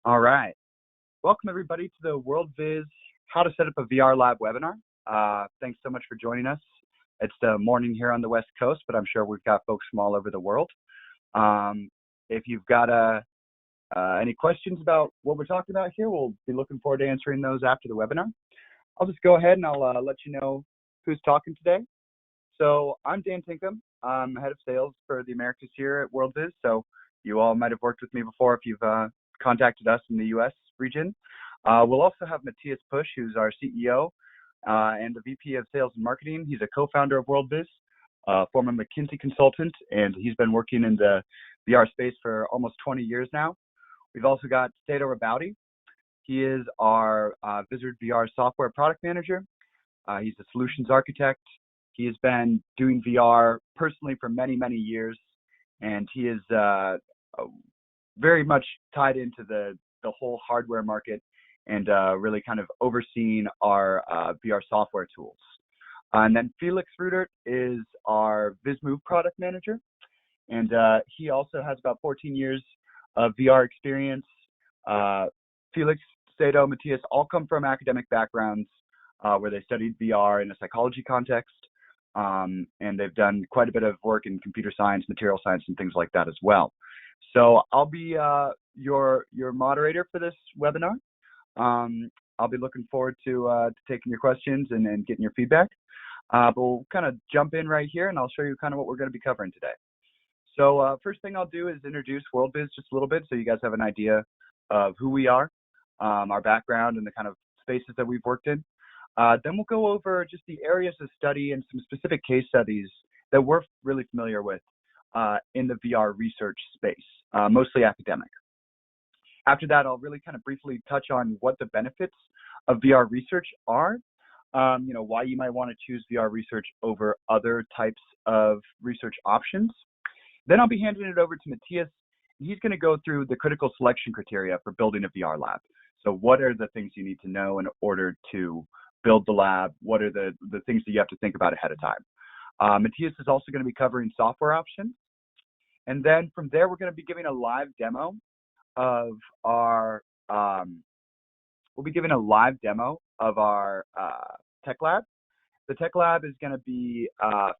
All right. Welcome, everybody, to the WorldViz How to Set Up a VR Lab webinar. Thanks so much for joining us. It's the morning here on the West Coast, but I'm sure we've got folks from all over the world. If you've got any questions about what we're talking about here, we'll be looking forward to answering those after the webinar. I'll just go ahead and I'll let you know who's talking today. So I'm Dan Tinkham. I'm head of sales for the Americas here at WorldViz. So you all might have worked with me before if you've contacted us in the US region. We'll also have Matthias Pusch, who's our CEO and the VP of Sales and Marketing. He's a co-founder of WorldViz, former McKinsey consultant, and he's been working in the VR space for almost 20 years now. We've also got Seto Rabauti. He is our Vizard VR software product manager. He's a solutions architect. He has been doing VR personally for many, many years, and he is very much tied into the whole hardware market and really kind of overseeing our VR software tools. And then Felix Rudert is our VizMove product manager, and he also has about 14 years of VR experience. Felix, Seto, Matthias all come from academic backgrounds where they studied VR in a psychology context, and they've done quite a bit of work in computer science, material science, and things like that as well. So I'll be your moderator for this webinar. I'll be looking forward to taking your questions and getting your feedback. But we'll kind of jump in right here, and I'll show you kind of what we're going to be covering today. So first thing I'll do is introduce WorldViz just a little bit so you guys have an idea of who we are, our background, and the kind of spaces that we've worked in. Then we'll go over just the areas of study and some specific case studies that we're really familiar with in the VR research space, mostly academic. After that, I'll really kind of briefly touch on what the benefits of VR research are, why you might want to choose VR research over other types of research options. Then I'll be handing it over to Matthias. He's going to go through the critical selection criteria for building a VR lab. So what are the things you need to know in order to build the lab? What are the things that you have to think about ahead of time? Matthias is also going to be covering software options. And then from there, we're going to be giving a live demo of our, tech lab. The tech lab is going to be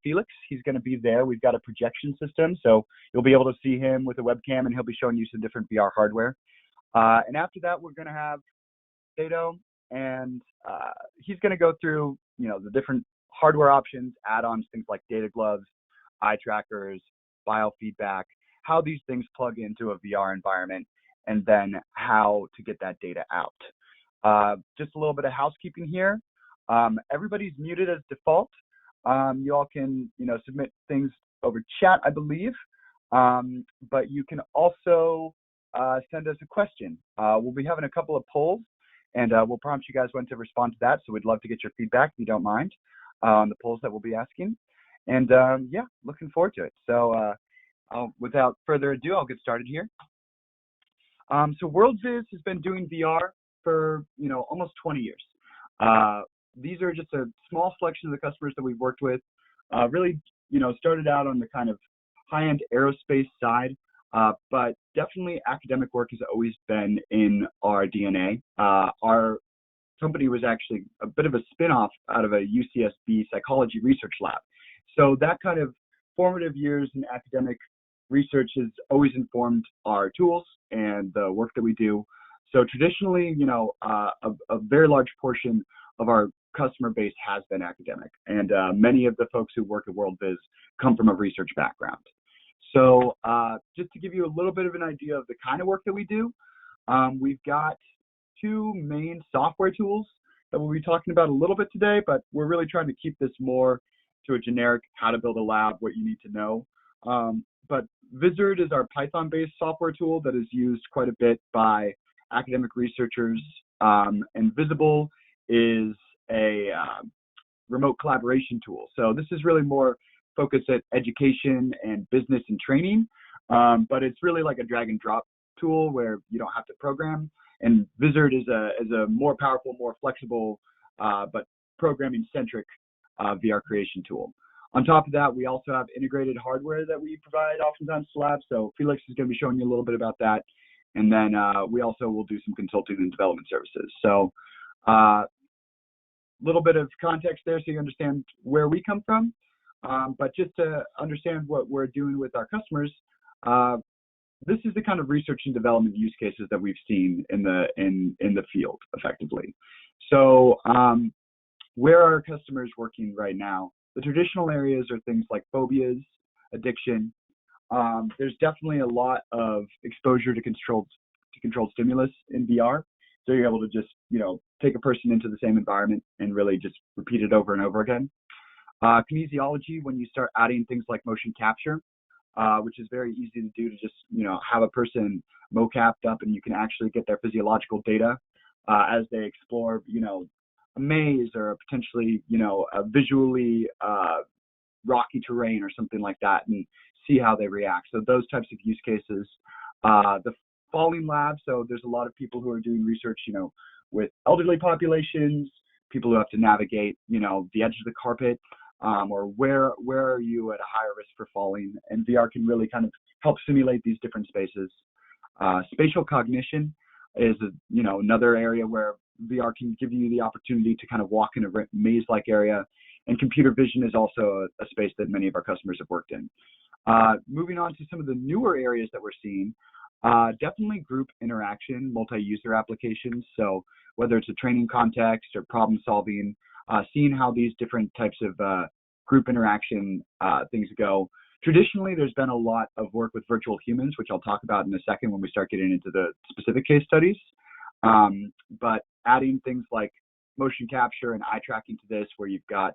Felix. He's going to be there. We've got a projection system, so you'll be able to see him with a webcam, and he'll be showing you some different VR hardware. And after that, we're going to have Seto, and he's going to go through, the different hardware options, add-ons, things like data gloves, eye trackers, biofeedback, how these things plug into a VR environment, and then how to get that data out. Just a little bit of housekeeping here. Everybody's muted as default. You all can, submit things over chat, I believe. But you can also send us a question. We'll be having a couple of polls, and we'll prompt you guys when to respond to that. So we'd love to get your feedback if you don't mind on the polls that we'll be asking. And yeah, looking forward to it. So without further ado, I'll get started here. So WorldViz has been doing VR for, almost 20 years. These are just a small selection of the customers that we've worked with. Really, started out on the kind of high-end aerospace side, but definitely academic work has always been in our DNA. Our company was actually a bit of a spin-off out of a UCSB psychology research lab. So that kind of formative years in academic research has always informed our tools and the work that we do. So traditionally, a very large portion of our customer base has been academic, and many of the folks who work at WorldViz come from a research background. So just to give you a little bit of an idea of the kind of work that we do, we've got two main software tools that we'll be talking about a little bit today, but we're really trying to keep this more to a generic how to build a lab, what you need to know. But Vizard is our Python-based software tool that is used quite a bit by academic researchers, and Visible is a remote collaboration tool. So this is really more focused at education and business and training, but it's really like a drag and drop tool where you don't have to program. And Vizard is a more powerful, more flexible, but programming-centric VR creation tool. On top of that, we also have integrated hardware that we provide oftentimes to labs. So Felix is going to be showing you a little bit about that. And then we also will do some consulting and development services. So a little bit of context there so you understand where we come from. But just to understand what we're doing with our customers, this is the kind of research and development use cases that we've seen in the field effectively. So where are our customers working right now? The traditional areas are things like phobias, addiction. There's definitely a lot of exposure to controlled stimulus in VR. So you're able to just, take a person into the same environment and really just repeat it over and over again. Kinesiology, when you start adding things like motion capture, which is very easy to do to just, have a person mocapped up and you can actually get their physiological data as they explore, a maze or potentially, a visually rocky terrain or something like that and see how they react. So those types of use cases. The falling lab, so there's a lot of people who are doing research, with elderly populations, people who have to navigate, the edge of the carpet, or where are you at a higher risk for falling? And VR can really kind of help simulate these different spaces. Spatial cognition is, another area where VR can give you the opportunity to kind of walk in a maze-like area. And computer vision is also a space that many of our customers have worked in. Moving on to some of the newer areas that we're seeing, definitely group interaction, multi-user applications. So whether it's a training context or problem solving, seeing how these different types of group interaction things go. Traditionally, there's been a lot of work with virtual humans, which I'll talk about in a second when we start getting into the specific case studies. But adding things like motion capture and eye tracking to this, where you've got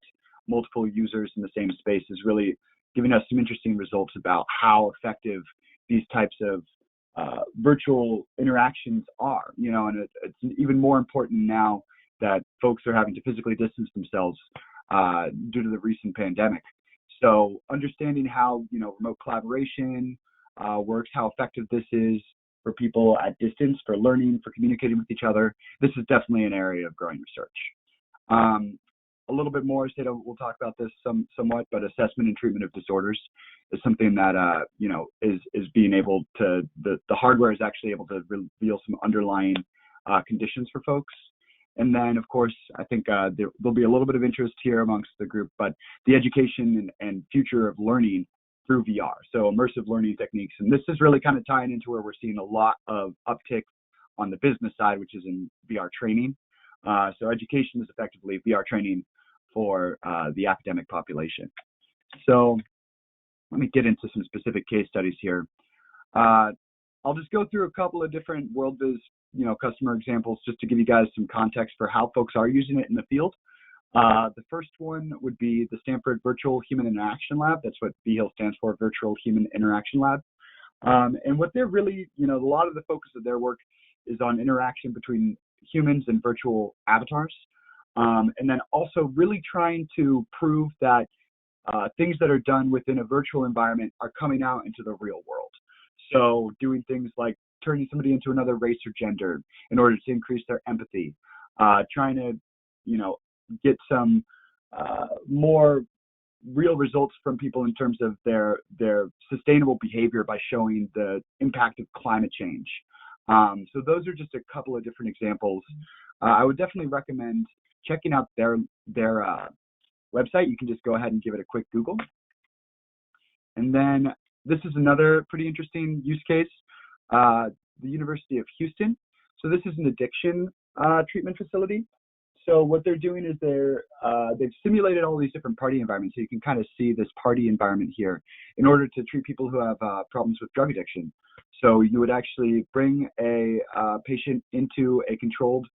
multiple users in the same space, is really giving us some interesting results about how effective these types of virtual interactions are, and it's even more important now that folks are having to physically distance themselves due to the recent pandemic. So understanding how, remote collaboration works, how effective this is for people at distance, for learning, for communicating with each other, this is definitely an area of growing research. A little bit more, we'll talk about this somewhat, but assessment and treatment of disorders is something that, is being able to, the hardware is actually able to reveal some underlying conditions for folks. And then, of course, I think there'll be a little bit of interest here amongst the group, but the education and future of learning through VR, so immersive learning techniques. And this is really kind of tying into where we're seeing a lot of uptick on the business side, which is in VR training. So education is effectively VR training for the academic population. So let me get into some specific case studies here. I'll just go through a couple of different WorldViz, customer examples just to give you guys some context for how folks are using it in the field. The first one would be the Stanford Virtual Human Interaction Lab. That's what VHIL stands for, Virtual Human Interaction Lab. And what they're really, a lot of the focus of their work is on interaction between humans and virtual avatars. And then also really trying to prove that things that are done within a virtual environment are coming out into the real world. So doing things like turning somebody into another race or gender in order to increase their empathy, trying to, get some more real results from people in terms of their sustainable behavior by showing the impact of climate change. So those are just a couple of different examples. I would definitely recommend checking out their website. You can just go ahead and give it a quick Google. And then this is another pretty interesting use case, the University of Houston. So this is an addiction treatment facility. So what they're doing is they've simulated all these different party environments. So you can kind of see this party environment here in order to treat people who have problems with drug addiction. So you would actually bring a patient into a controlled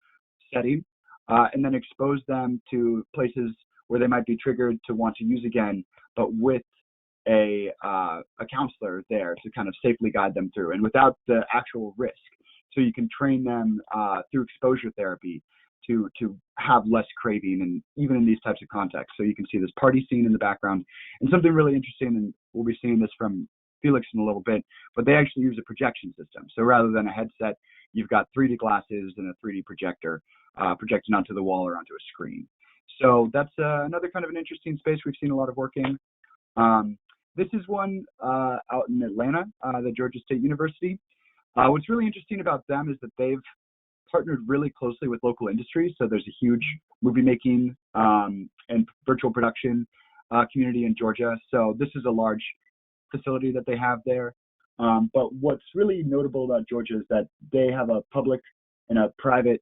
setting and then expose them to places where they might be triggered to want to use again, but with a counselor there to kind of safely guide them through and without the actual risk. So you can train them through exposure therapy to have less craving, and even in these types of contexts. So you can see this party scene in the background, and something really interesting, and we'll be seeing this from Felix in a little bit, but they actually use a projection system. So rather than a headset, you've got 3D glasses and a 3D projector projecting onto the wall or onto a screen. So that's another kind of an interesting space we've seen a lot of work in. This is one out in Atlanta, the Georgia State University. What's really interesting about them is that they've partnered really closely with local industries. So there's a huge movie making and virtual production community in Georgia. So this is a large facility that they have there. But what's really notable about Georgia is that they have a public and a private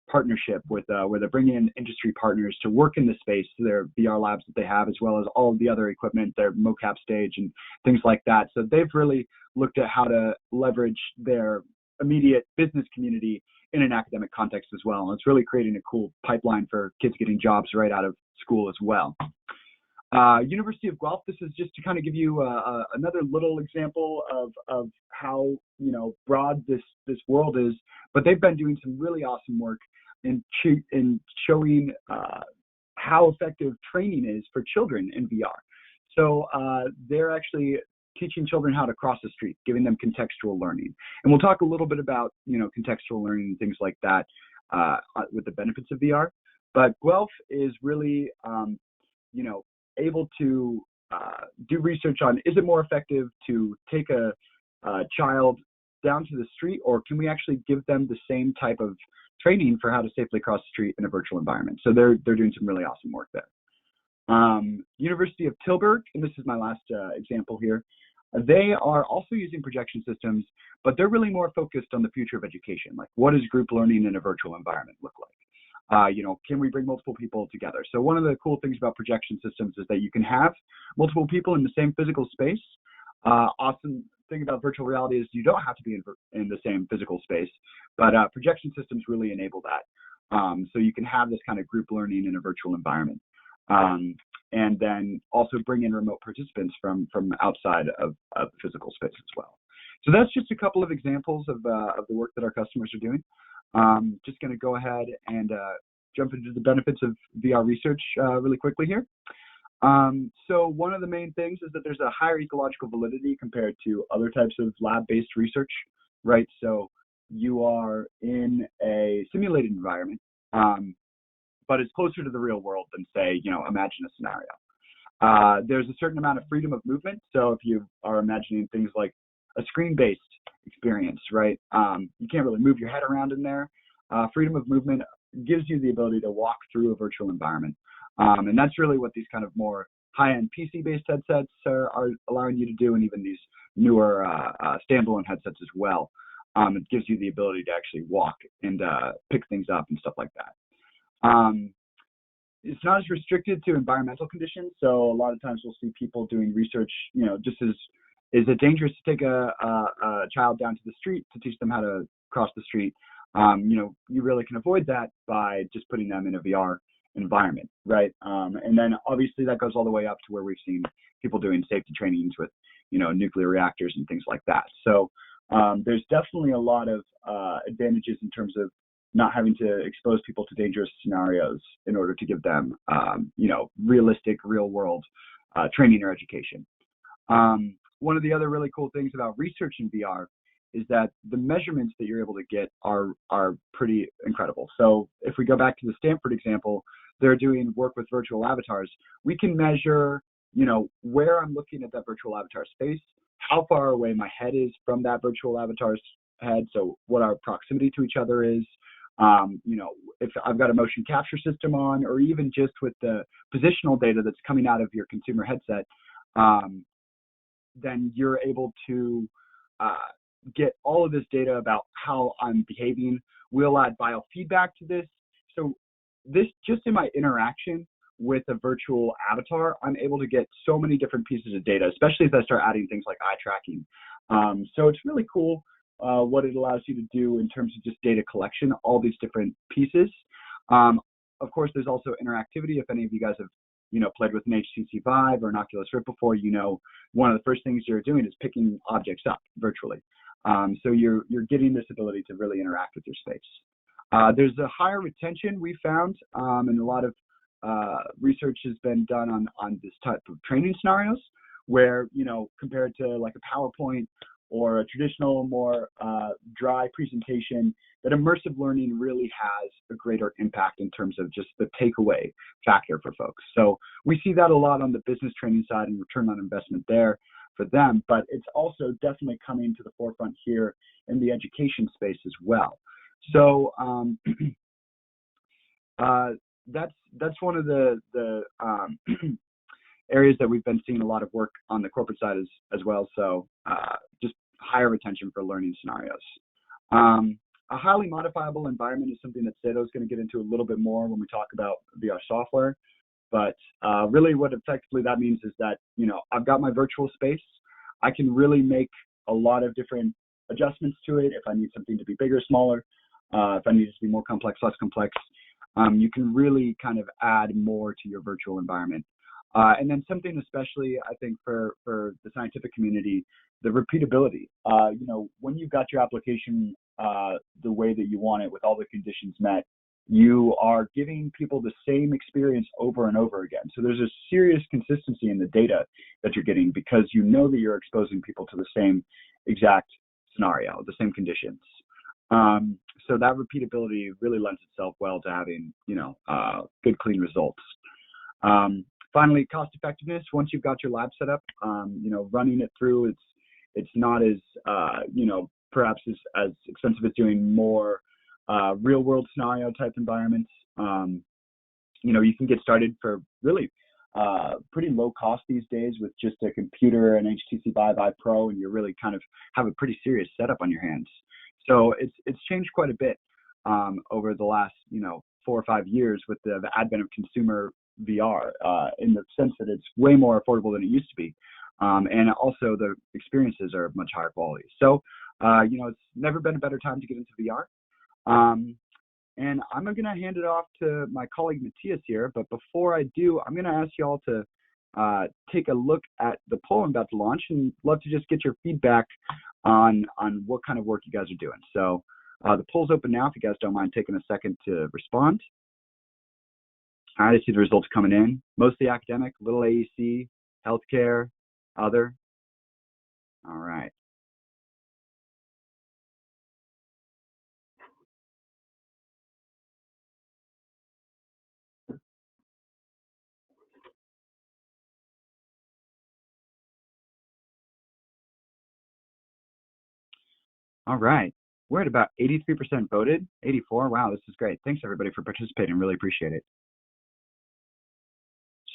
partnership with where they're bringing in industry partners to work in the space, their VR labs that they have, as well as all of the other equipment, their mocap stage and things like that. So they've really looked at how to leverage their immediate business community in an academic context as well. And it's really creating a cool pipeline for kids getting jobs right out of school as well. University of Guelph, this is just to kind of give you another little example of how, you know, broad this world is, but they've been doing some really awesome work in showing how effective training is for children in VR. So they're actually teaching children how to cross the street, giving them contextual learning. And we'll talk a little bit about, you know, contextual learning and things like that with the benefits of VR. But Guelph is really, you know, able to do research on, is it more effective to take a child down to the street, or can we actually give them the same type of training for how to safely cross the street in a virtual environment? So they're doing some really awesome work there. University of Tilburg, and this is my last example here, they are also using projection systems, but they're really more focused on the future of education. Like, what does group learning in a virtual environment look like? You know, can we bring multiple people together? So one of the cool things about projection systems is that you can have multiple people in the same physical space. Awesome thing about virtual reality is you don't have to be in the same physical space, but projection systems really enable that. So you can have this kind of group learning in a virtual environment. And then also bring in remote participants from outside of physical space as well. So that's just a couple of examples of the work that our customers are doing. Just going to go ahead and jump into the benefits of VR research really quickly here. So one of the main things is that there's a higher ecological validity compared to other types of lab-based research, right? So you are in a simulated environment, but it's closer to the real world than, say, you know, imagine a scenario. There's a certain amount of freedom of movement. So if you are imagining things like a screen-based experience, right? You can't really move your head around in there. Freedom of movement gives you the ability to walk through a virtual environment. And that's really what these kind of more high-end PC-based headsets are allowing you to do, and even these newer standalone headsets as well. It gives you the ability to actually walk and pick things up and stuff like that. It's not as restricted to environmental conditions. So a lot of times we'll see people doing research, you know, just as, is it dangerous to take a child down to the street to teach them how to cross the street? You know, you really can avoid that by just putting them in a VR environment, right? And then obviously that goes all the way up to where we've seen people doing safety trainings with, you know, nuclear reactors and things like that. So there's definitely a lot of advantages in terms of not having to expose people to dangerous scenarios in order to give them, you know, realistic, real world training or education. One of the other really cool things about research in VR is that the measurements that you're able to get are pretty incredible. So if we go back to the Stanford example, they're doing work with virtual avatars. We can measure, you know, where I'm looking at that virtual avatar space, how far away my head is from that virtual avatar's head, so what our proximity to each other is, you know, if I've got a motion capture system on, or even just with the positional data that's coming out of your consumer headset, then you're able to get all of this data about how I'm behaving. We'll add biofeedback to this. So this, just in my interaction with a virtual avatar, I'm able to get so many different pieces of data, especially as I start adding things like eye tracking. So it's really cool what it allows you to do in terms of just data collection, all these different pieces. Of course, there's also interactivity. If any of you guys have, you know, played with an HTC Vive or an Oculus Rift before, you know, one of the first things you're doing is picking objects up virtually. So you're getting this ability to really interact with your space. There's a higher retention we found, and a lot of research has been done on this type of training scenarios where, you know, compared to like a PowerPoint or a traditional, more dry presentation, that immersive learning really has a greater impact in terms of just the takeaway factor for folks. So we see that a lot on the business training side and return on investment there. for them, but it's also definitely coming to the forefront here in the education space as well. So that's one of the areas that we've been seeing a lot of work on the corporate side as well. So just higher retention for learning scenarios. A highly modifiable environment is something that Sato is going to get into a little bit more when we talk about VR software. But really what effectively that means is that, I've got my virtual space. I can really make a lot of different adjustments to it. If I need something to be bigger, smaller, if I need it to be more complex, less complex, you can really kind of add more to your virtual environment. And then something especially, I think, for the scientific community, the repeatability. When you've got your application the way that you want it with all the conditions met, you are giving people the same experience over and over again. So there's a serious consistency in the data that you're getting because you know that you're exposing people to the same exact scenario, the same conditions. So that repeatability really lends itself well to having, good, clean results. Finally, cost effectiveness. Once you've got your lab set up, running it through, it's not as, perhaps as expensive as doing more real world scenario type environments. You can get started for really pretty low cost these days with just a computer, an HTC Vive Pro, and you really kind of have a pretty serious setup on your hands. So it's changed quite a bit over the last 4 or 5 years with the advent of consumer VR, in the sense that it's way more affordable than it used to be, and also the experiences are much higher quality. So it's never been a better time to get into VR. And I'm going to hand it off to my colleague Matthias here, but before I do, I'm going to ask you all to take a look at the poll I'm about to launch, and love to just get your feedback on what kind of work you guys are doing. So the poll's open now if you guys don't mind taking a second to respond. All right, I see the results coming in. Mostly academic, little AEC, healthcare, other. All right. All right. We're at about 83% voted, 84. Wow, this is great. Thanks everybody for participating. Really appreciate it.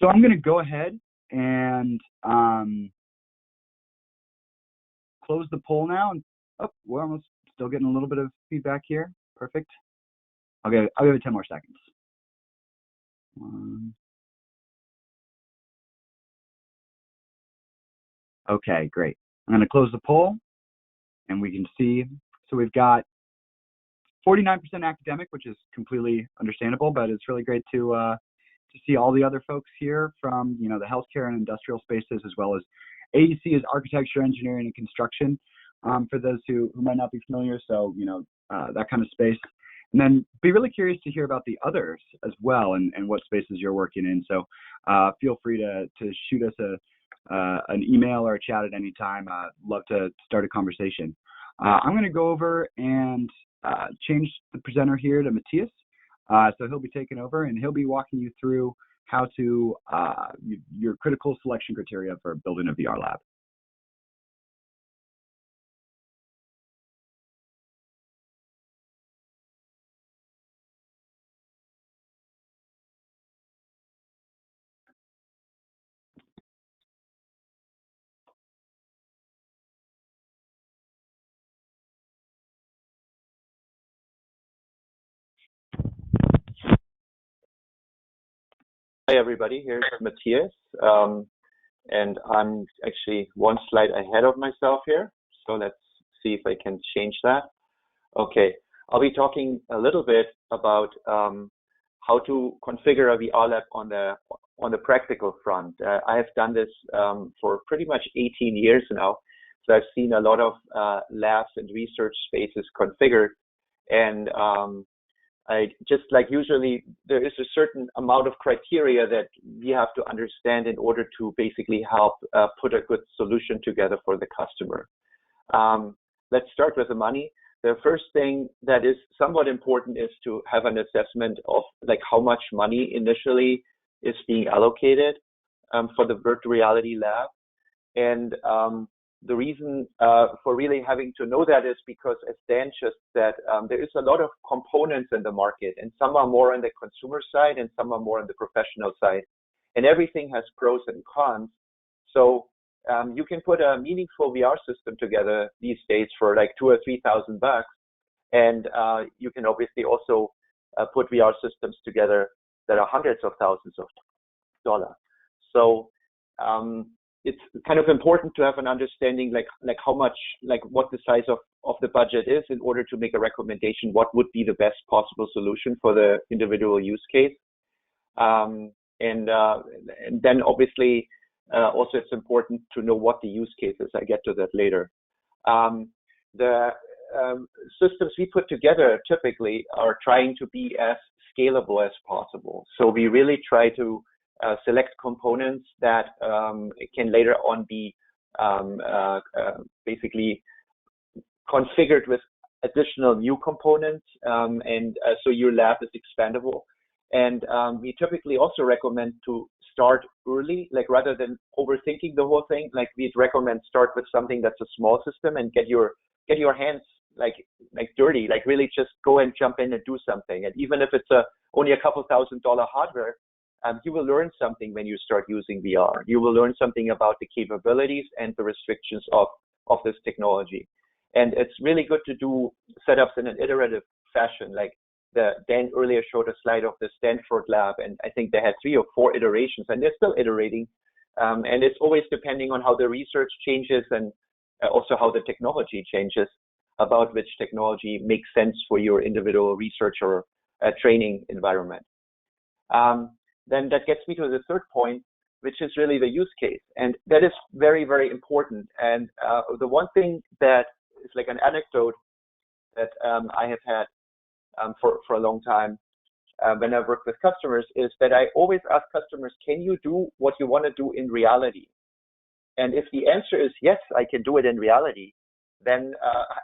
So I'm going to go ahead and close the poll now. And we're almost still getting a little bit of feedback here. Perfect. I'll give it 10 more seconds. Okay, great. I'm going to close the poll, and we can see. So we've got 49% academic, which is completely understandable, but it's really great to see all the other folks here from the healthcare and industrial spaces, as well as AEC is architecture, engineering, and construction, for those who might not be familiar. So that kind of space. And then be really curious to hear about the others as well, and what spaces you're working in. So feel free to shoot us an email or a chat at any time. Love to start a conversation. I'm going to go over and change the presenter here to Matthias. So he'll be taking over, and he'll be walking you through how to your critical selection criteria for building a VR lab. Hi everybody, here's Matthias, and I'm actually one slide ahead of myself here, so let's see if I can change that. Okay, I'll be talking a little bit about how to configure a VR lab on the practical front. I have done this for pretty much 18 years now, so I've seen a lot of labs and research spaces configured, and usually there is a certain amount of criteria that we have to understand in order to basically help put a good solution together for the customer. Let's start with the money. The first thing that is somewhat important is to have an assessment of how much money initially is being allocated for the virtual reality lab. And the reason for really having to know that is because, as Dan just said, there is a lot of components in the market, and some are more on the consumer side and some are more on the professional side. And everything has pros and cons. So you can put a meaningful VR system together these days for like $2,000 or $3,000, and you can obviously also put VR systems together that are hundreds of thousands of dollars. So it's kind of important to have an understanding like how much, like what the size of the budget is in order to make a recommendation what would be the best possible solution for the individual use case. And then obviously also it's important to know what the use case is. I get to that later. The systems we put together typically are trying to be as scalable as possible. So we really try to select components that can later on be basically configured with additional new components, and so your lab is expandable. And we typically also recommend to start early, like rather than overthinking the whole thing. Like we'd recommend start with something that's a small system and get your hands like dirty, like really just go and jump in and do something. And even if it's only a couple $1,000 hardware, you will learn something when you start using VR. You will learn something about the capabilities and the restrictions of this technology. And it's really good to do setups in an iterative fashion. Like Dan earlier showed a slide of the Stanford lab, and I think they had 3 or 4 iterations, and they're still iterating. And it's always depending on how the research changes and also how the technology changes about which technology makes sense for your individual research or training environment. Then that gets me to the third point, which is really the use case. And that is very, very important. And the one thing that is like an anecdote that I have had for a long time when I work with customers is that I always ask customers, can you do what you want to do in reality? And if the answer is yes, I can do it in reality, then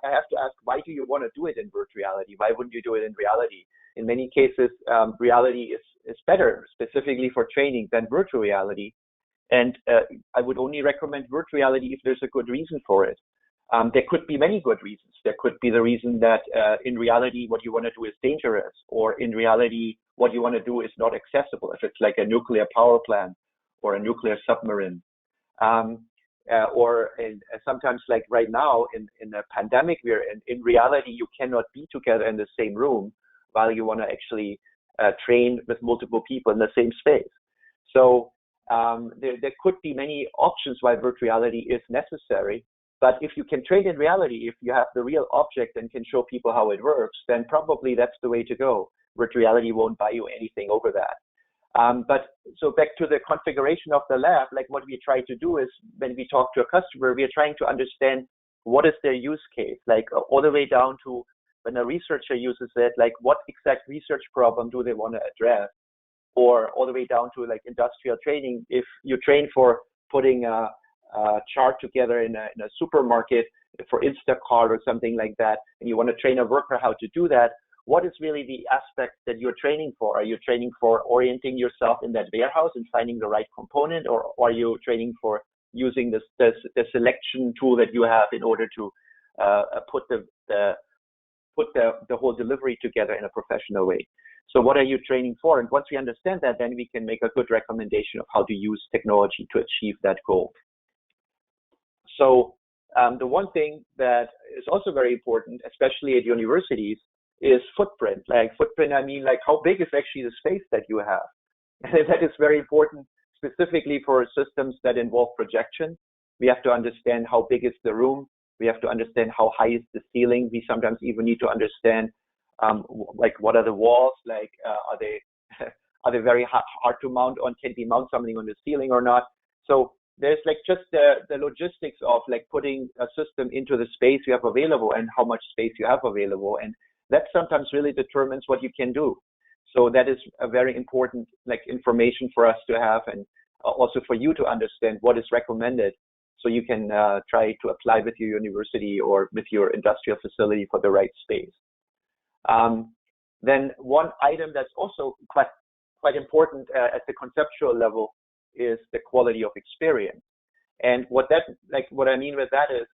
I have to ask, why do you want to do it in virtual reality? Why wouldn't you do it in reality? In many cases, reality is better, specifically for training, than virtual reality. And I would only recommend virtual reality if there's a good reason for it. There could be many good reasons. There could be the reason that in reality, what you want to do is dangerous, or in reality, what you want to do is not accessible, if it's like a nuclear power plant or a nuclear submarine. Or sometimes like right now in the pandemic we're in reality, you cannot be together in the same room while you want to actually train with multiple people in the same space. So there could be many options why virtual reality is necessary. But if you can train in reality, if you have the real object and can show people how it works, then probably that's the way to go. Virtual reality won't buy you anything over that. But so back to the configuration of the lab, like what we try to do is when we talk to a customer, we are trying to understand what is their use case, like all the way down to when a researcher uses it, like what exact research problem do they want to address, or all the way down to like industrial training. If you train for putting a chart together in a supermarket for Instacart or something like that, and you want to train a worker how to do that, what is really the aspect that you're training for? Are you training for orienting yourself in that warehouse and finding the right component, or are you training for using the selection tool that you have in order to put the whole delivery together in a professional way? So what are you training for? And once we understand that, then we can make a good recommendation of how to use technology to achieve that goal. So the one thing that is also very important, especially at universities, is footprint. Like footprint, I mean like how big is actually the space that you have. And that is very important, specifically for systems that involve projection. We have to understand how big is the room. We have to understand how high is the ceiling. We sometimes even need to understand like what are the walls, like are they very hard to mount on, can we mount something on the ceiling or not. So there's like just the logistics of like putting a system into the space you have available and how much space you have available. And that sometimes really determines what you can do. So that is a very important like information for us to have, and also for you to understand what is recommended, so you can try to apply with your university or with your industrial facility for the right space. Then one item that's also quite important at the conceptual level is the quality of experience. And what I mean with that is,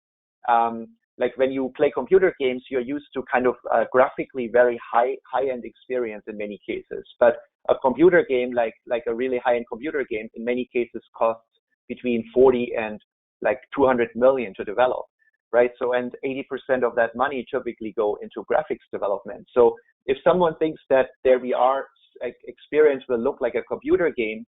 like when you play computer games, you're used to kind of graphically very high-end experience in many cases. But a computer game, like a really high-end computer game, in many cases costs between 40 and like 200 million to develop, right? So, and 80% of that money typically go into graphics development. So if someone thinks that their VR experience will look like a computer game,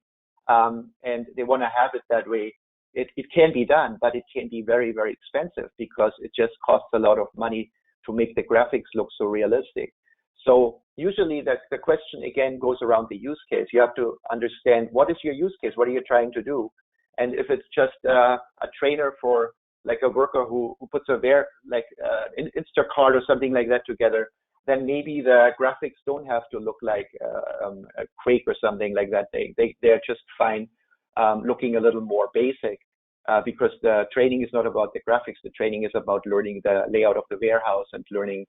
and they want to have it that way, it can be done, but it can be very, very expensive because it just costs a lot of money to make the graphics look so realistic. So usually the question again goes around the use case. You have to understand, what is your use case? What are you trying to do? And if it's just a trainer for like a worker who puts a Instacart or something like that together, then maybe the graphics don't have to look like a Quake or something like that. They're just fine looking a little more basic because the training is not about the graphics. The training is about learning the layout of the warehouse and learning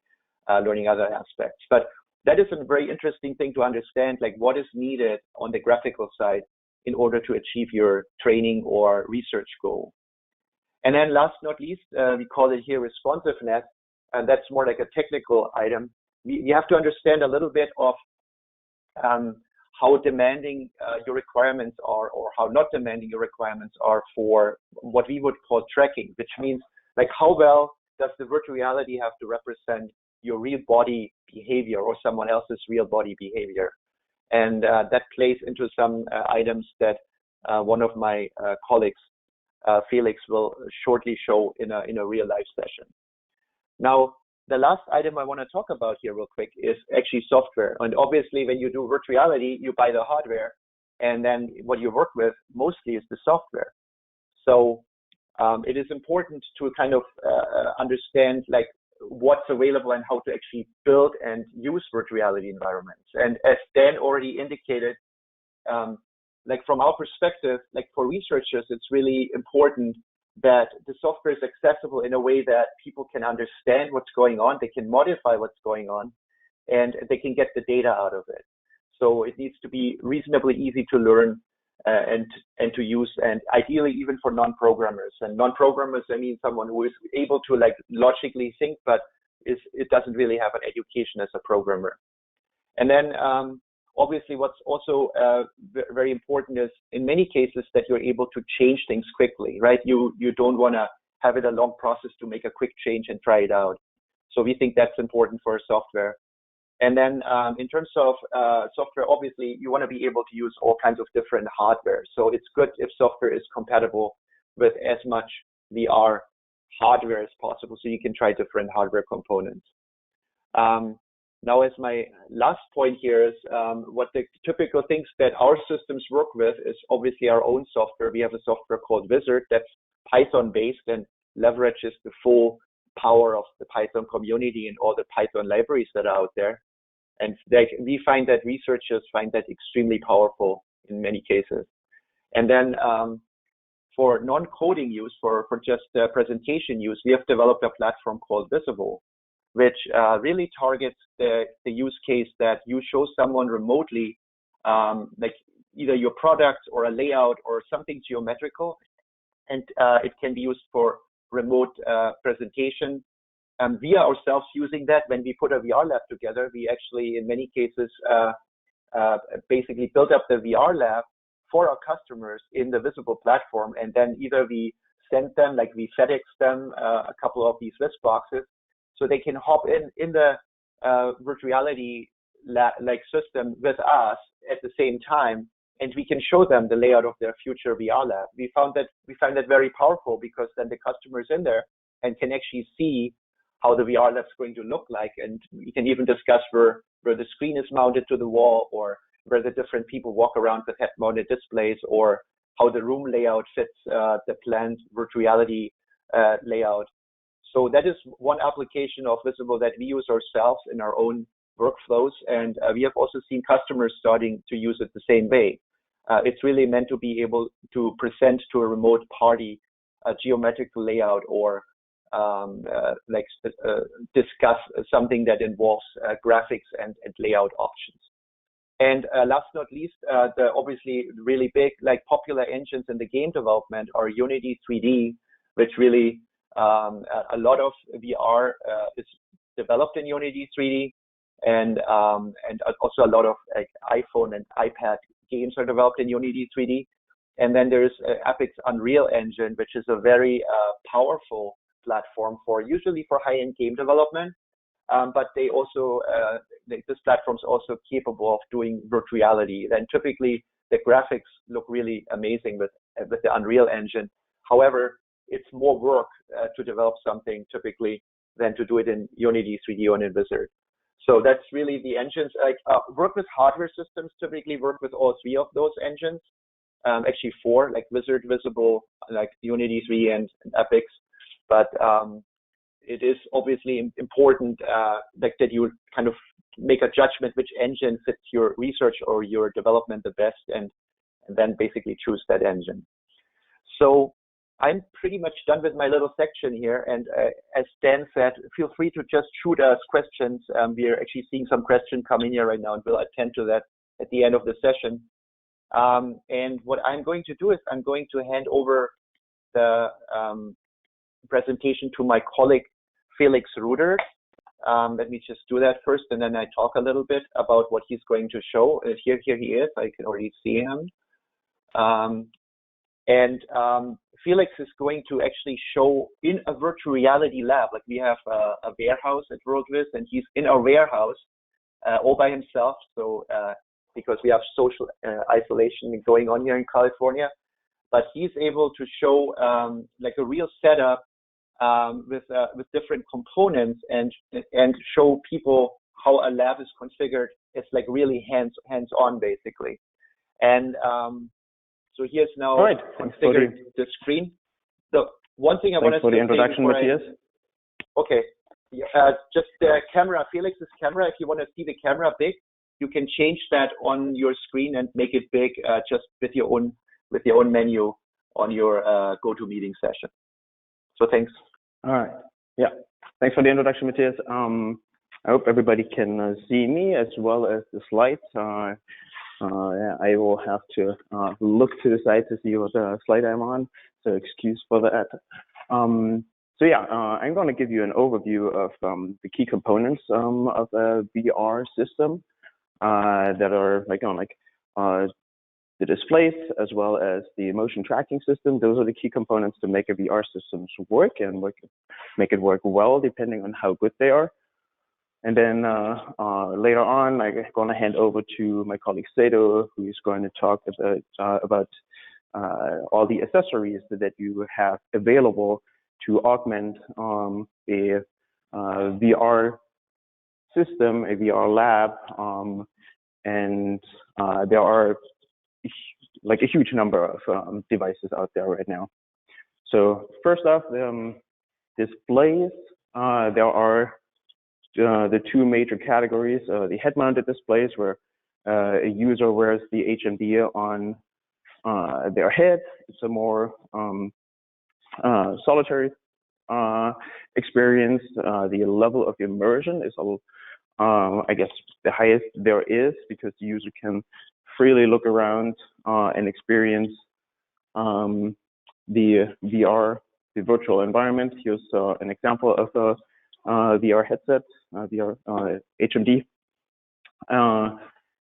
other aspects. But that is a very interesting thing to understand, like what is needed on the graphical side in order to achieve your training or research goal. And then last but not least, we call it here responsiveness, and that's more like a technical item. You have to understand a little bit of how demanding your requirements are, or how not demanding your requirements are for what we would call tracking, which means like how well does the virtual reality have to represent your real body behavior or someone else's real body behavior. And that plays into some items that one of my colleagues, Felix, will shortly show in a real life session. Now, the last item I want to talk about here real quick is actually software. And obviously, when you do virtual reality, you buy the hardware, and then what you work with mostly is the software. So it is important to kind of understand like what's available and how to actually build and use virtual reality environments. And as Dan already indicated, like from our perspective, like for researchers, it's really important that the software is accessible in a way that people can understand what's going on, they can modify what's going on, and they can get the data out of it. So it needs to be reasonably easy to learn and to use, and ideally even for non-programmers. And non-programmers, I mean someone who is able to like logically think, but it doesn't really have an education as a programmer. And then obviously what's also very important is in many cases that you're able to change things quickly, right? You don't want to have it a long process to make a quick change and try it out. So we think that's important for software. And then in terms of software, obviously you want to be able to use all kinds of different hardware. So it's good if software is compatible with as much VR hardware as possible, so you can try different hardware components. Now, as my last point here is what the typical things that our systems work with is obviously our own software. We have a software called Wizard that's Python-based and leverages the full power of the Python community and all the Python libraries that are out there. And we find that researchers find that extremely powerful in many cases. And then for non-coding use, for just presentation use, we have developed a platform called Visible, which really targets the use case that you show someone remotely, like either your product or a layout or something geometrical, and it can be used for remote presentation. We are ourselves using that. When we put a VR lab together, we actually, in many cases, basically built up the VR lab for our customers in the Visible platform, and then either we send them, like we FedEx them a couple of these list boxes, so they can hop in the virtual reality like system with us at the same time, and we can show them the layout of their future VR lab. We found that very powerful because then the customer is in there and can actually see how the VR lab is going to look like, and we can even discuss where the screen is mounted to the wall, or where the different people walk around with head-mounted displays, or how the room layout fits the planned virtual reality layout. So that is one application of Visible that we use ourselves in our own workflows, and we have also seen customers starting to use it the same way. It's really meant to be able to present to a remote party a geometrical layout, or discuss something that involves graphics and layout options. And last not least, the obviously really big, like popular engines in the game development are Unity 3D, which really a lot of VR is developed in Unity 3D, and also a lot of like iPhone and iPad games are developed in Unity 3D. And then there's Epic's Unreal Engine, which is a very powerful platform usually for high-end game development. But they also, this platform is also capable of doing virtual reality. Then typically the graphics look really amazing with the Unreal Engine. However, it's more work to develop something typically than to do it in Unity 3D or in Wizard. So that's really the engines. Like work with hardware systems typically work with all three of those engines. Actually four, like Wizard, Visible, like Unity 3 and Epic's. But it is obviously important like that you kind of make a judgment which engine fits your research or your development the best, and then basically choose that engine. So I'm pretty much done with my little section here. And as Dan said, feel free to just shoot us questions. We are actually seeing some questions come in here right now, and we'll attend to that at the end of the session. And what I'm going to do is I'm going to hand over the presentation to my colleague, Felix Rudert. Let me just do that first, and then I talk a little bit about what he's going to show. Here he is. I can already see him. Felix is going to actually show in a virtual reality lab. Like we have a warehouse at WorldViz, and he's in our warehouse all by himself. So because we have social isolation going on here in California, but he's able to show like a real setup with different components and show people how a lab is configured. It's like really hands-on basically. And so here's now configured the screen. So one thing I want to say for the introduction, Matthias. Okay, just the camera, Felix's camera. If you want to see the camera big, you can change that on your screen and make it big just with your own menu on your GoToMeeting session. So thanks. All right. Yeah. Thanks for the introduction, Matthias. I hope everybody can see me as well as the slides. Yeah, I will have to look to the side to see what slide I'm on, so excuse for that. So yeah, I'm going to give you an overview of the key components of a VR system that are the displays as well as the motion tracking system. Those are the key components to make a VR system work and make it work well, depending on how good they are. And then later on, I'm going to hand over to my colleague Sedo, who is going to talk about all the accessories that you have available to augment a VR system, a VR lab, and there are like a huge number of devices out there right now. So first off, displays. There are the two major categories: the head-mounted displays, where a user wears the HMD on their head. It's a more solitary experience. The level of immersion is, I guess, the highest there is, because the user can freely look around and experience the VR, the virtual environment. Here's an example of a VR headset, VR HMD.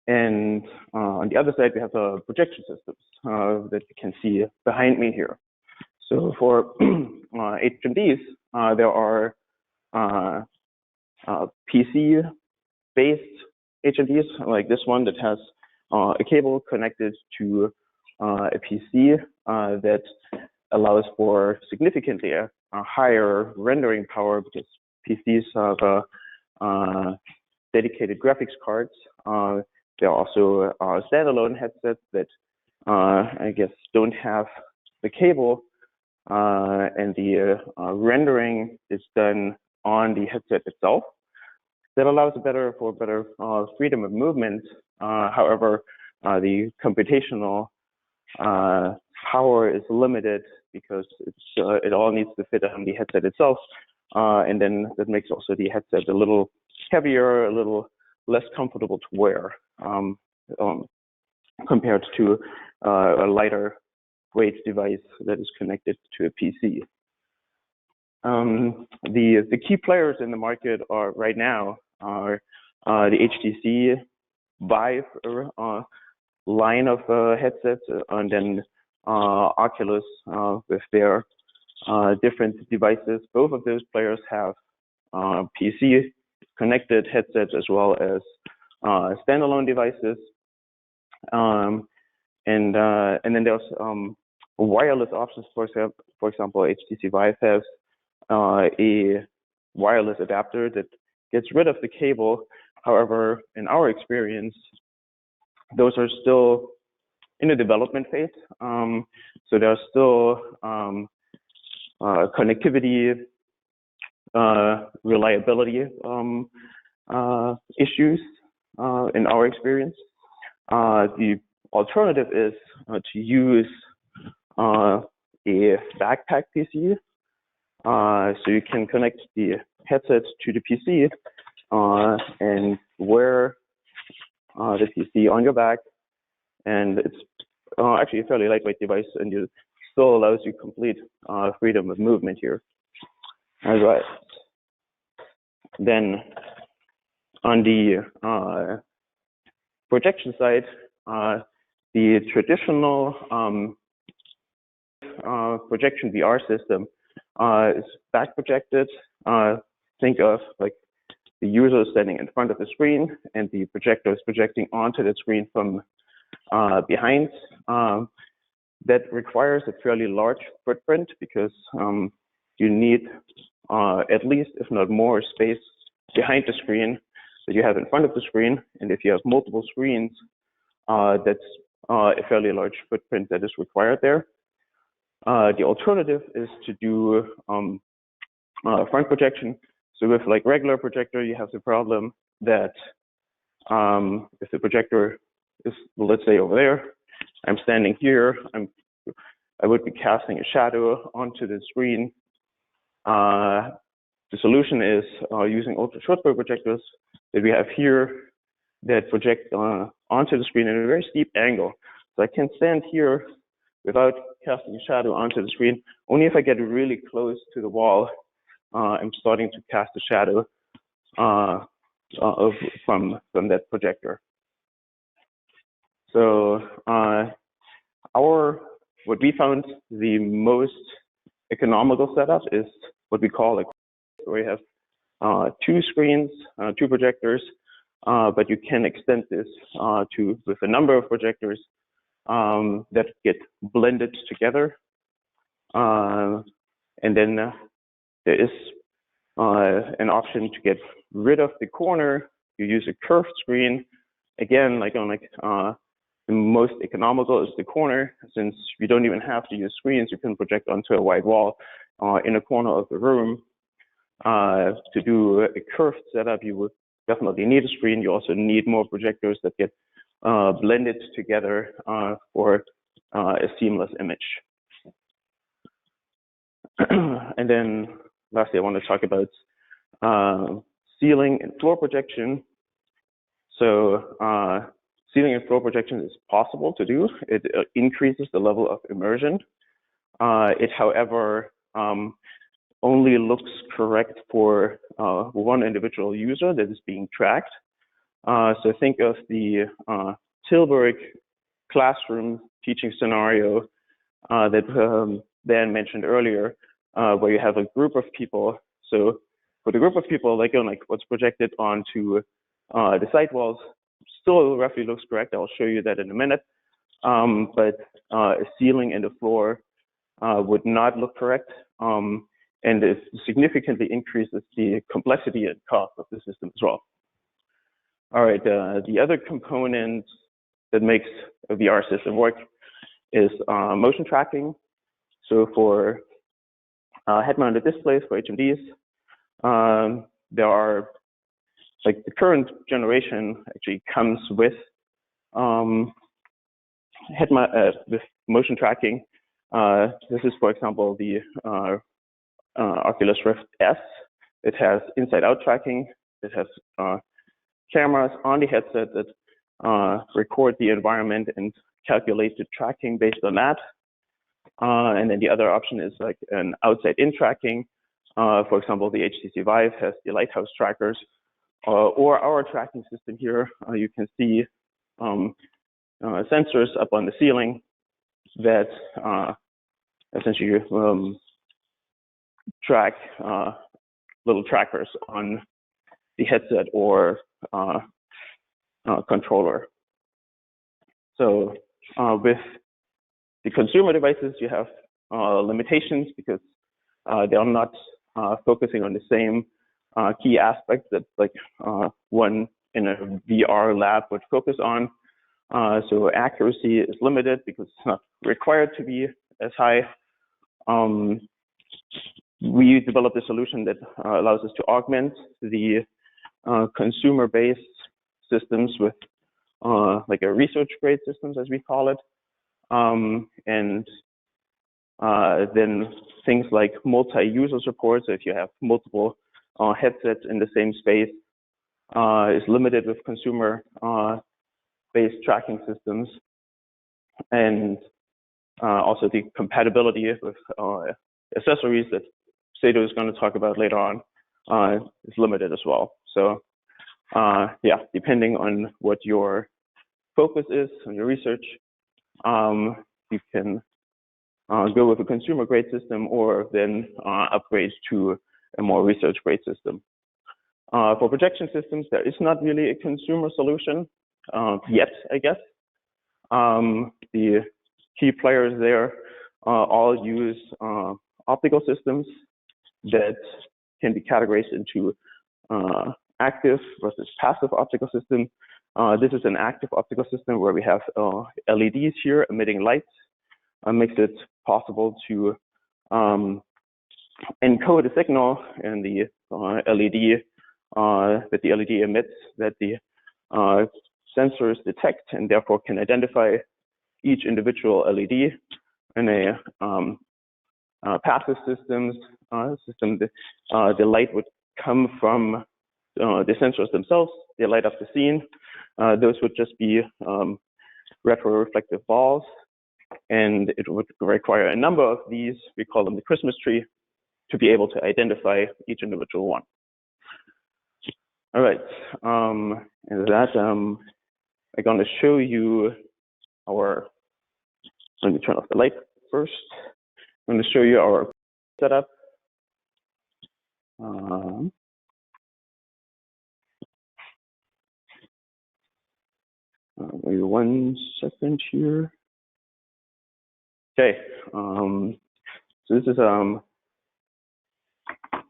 And on the other side, we have projection systems that you can see behind me here. So for HMDs, there are PC-based HMDs, like this one that has a cable connected to a PC that allows for significantly a higher rendering power, because PCs have dedicated graphics cards. There are also standalone headsets that I guess don't have the cable, and the rendering is done on the headset itself. That allows better freedom of movement. However, the computational power is limited because it all needs to fit on the headset itself, and then that makes also the headset a little heavier, a little less comfortable to wear. compared to a lighter weight device that is connected to a PC. The key players in the market are right now are the HTC Vive line of headsets, and then Oculus with their different devices. Both of those players have PC connected headsets as well as standalone devices, and then there's wireless options. For example, HTC Vive has a wireless adapter that gets rid of the cable. However, in our experience, those are still in the development phase. So there are still connectivity, reliability issues in our experience. The alternative is to use a backpack PC. So you can connect the headset to the PC and wear the PC on your back, and it's actually a fairly lightweight device, and it still allows you complete freedom of movement here. All right. Then on the projection side, the traditional projection VR system is back projected. Think of like the user standing in front of the screen and the projector is projecting onto the screen from behind. That requires a fairly large footprint because you need at least, if not more, space behind the screen that you have in front of the screen. And if you have multiple screens, that's a fairly large footprint that is required there. The alternative is to do front projection. So with like regular projector, you have the problem that if the projector is, well, let's say over there, I'm standing here, I would be casting a shadow onto the screen. The solution is using ultra short wave projectors that we have here that project onto the screen at a very steep angle. So I can stand here without casting a shadow onto the screen. Only if I get really close to the wall, I'm starting to cast a shadow from that projector. So what we found the most economical setup is what we call a, where you have two screens, two projectors, but you can extend this with a number of projectors that get blended together. And then there is an option to get rid of the corner. You use a curved screen. Again, the most economical is the corner, since you don't even have to use screens. You can project onto a white wall in a corner of the room. To do a curved setup, you would definitely need a screen. You also need more projectors that get blended together for a seamless image. And then lastly, I want to talk about ceiling and floor projection. So ceiling and floor projection is possible to do. It increases the level of immersion. It, however, only looks correct for one individual user that is being tracked. So think of the Tilburg classroom teaching scenario that Dan mentioned earlier, where you have a group of people. So for the group of people, like what's projected onto the side walls still roughly looks correct. I'll show you that in a minute. But a ceiling and a floor would not look correct. And it significantly increases the complexity and cost of the system as well. All right, the other component that makes a VR system work is motion tracking. So for head-mounted displays, for HMDs, there are, like the current generation actually comes with with motion tracking. This is, for example, the Oculus Rift S. It has inside-out tracking. It has cameras on the headset that record the environment and calculate the tracking based on that. And then the other option is like an outside-in tracking. For example, the HTC Vive has the lighthouse trackers, or our tracking system here. You can see sensors up on the ceiling that essentially track little trackers on the headset or controller. So with the consumer devices, you have limitations because they're not focusing on the same key aspects that like one in a VR lab would focus on. So accuracy is limited because it's not required to be as high. We developed a solution that allows us to augment the consumer-based systems with like a research-grade systems, as we call it. And then things like multi-user support. So if you have multiple headsets in the same space, is limited with consumer-based tracking systems. And also the compatibility with accessories that Sato is going to talk about later on is limited as well. So yeah, depending on what your focus is on your research, you can go with a consumer grade system or then upgrade to a more research grade system. For projection systems, there is not really a consumer solution yet, I guess. The key players there all use optical systems that can be categorized into active versus passive optical system. This is an active optical system where we have LEDs here emitting lights. Makes it possible to encode a signal in the LED that the LED emits that the sensors detect and therefore can identify each individual LED. In a passive system, the light would come from the sensors themselves. They light up the scene. Those would just be retroreflective balls, and it would require a number of these. We call them the Christmas tree, to be able to identify each individual one. All right, and that I'm going to show you our. Let me turn off the light first. I'm going to show you our setup. Wait 1 second here. Okay, so this is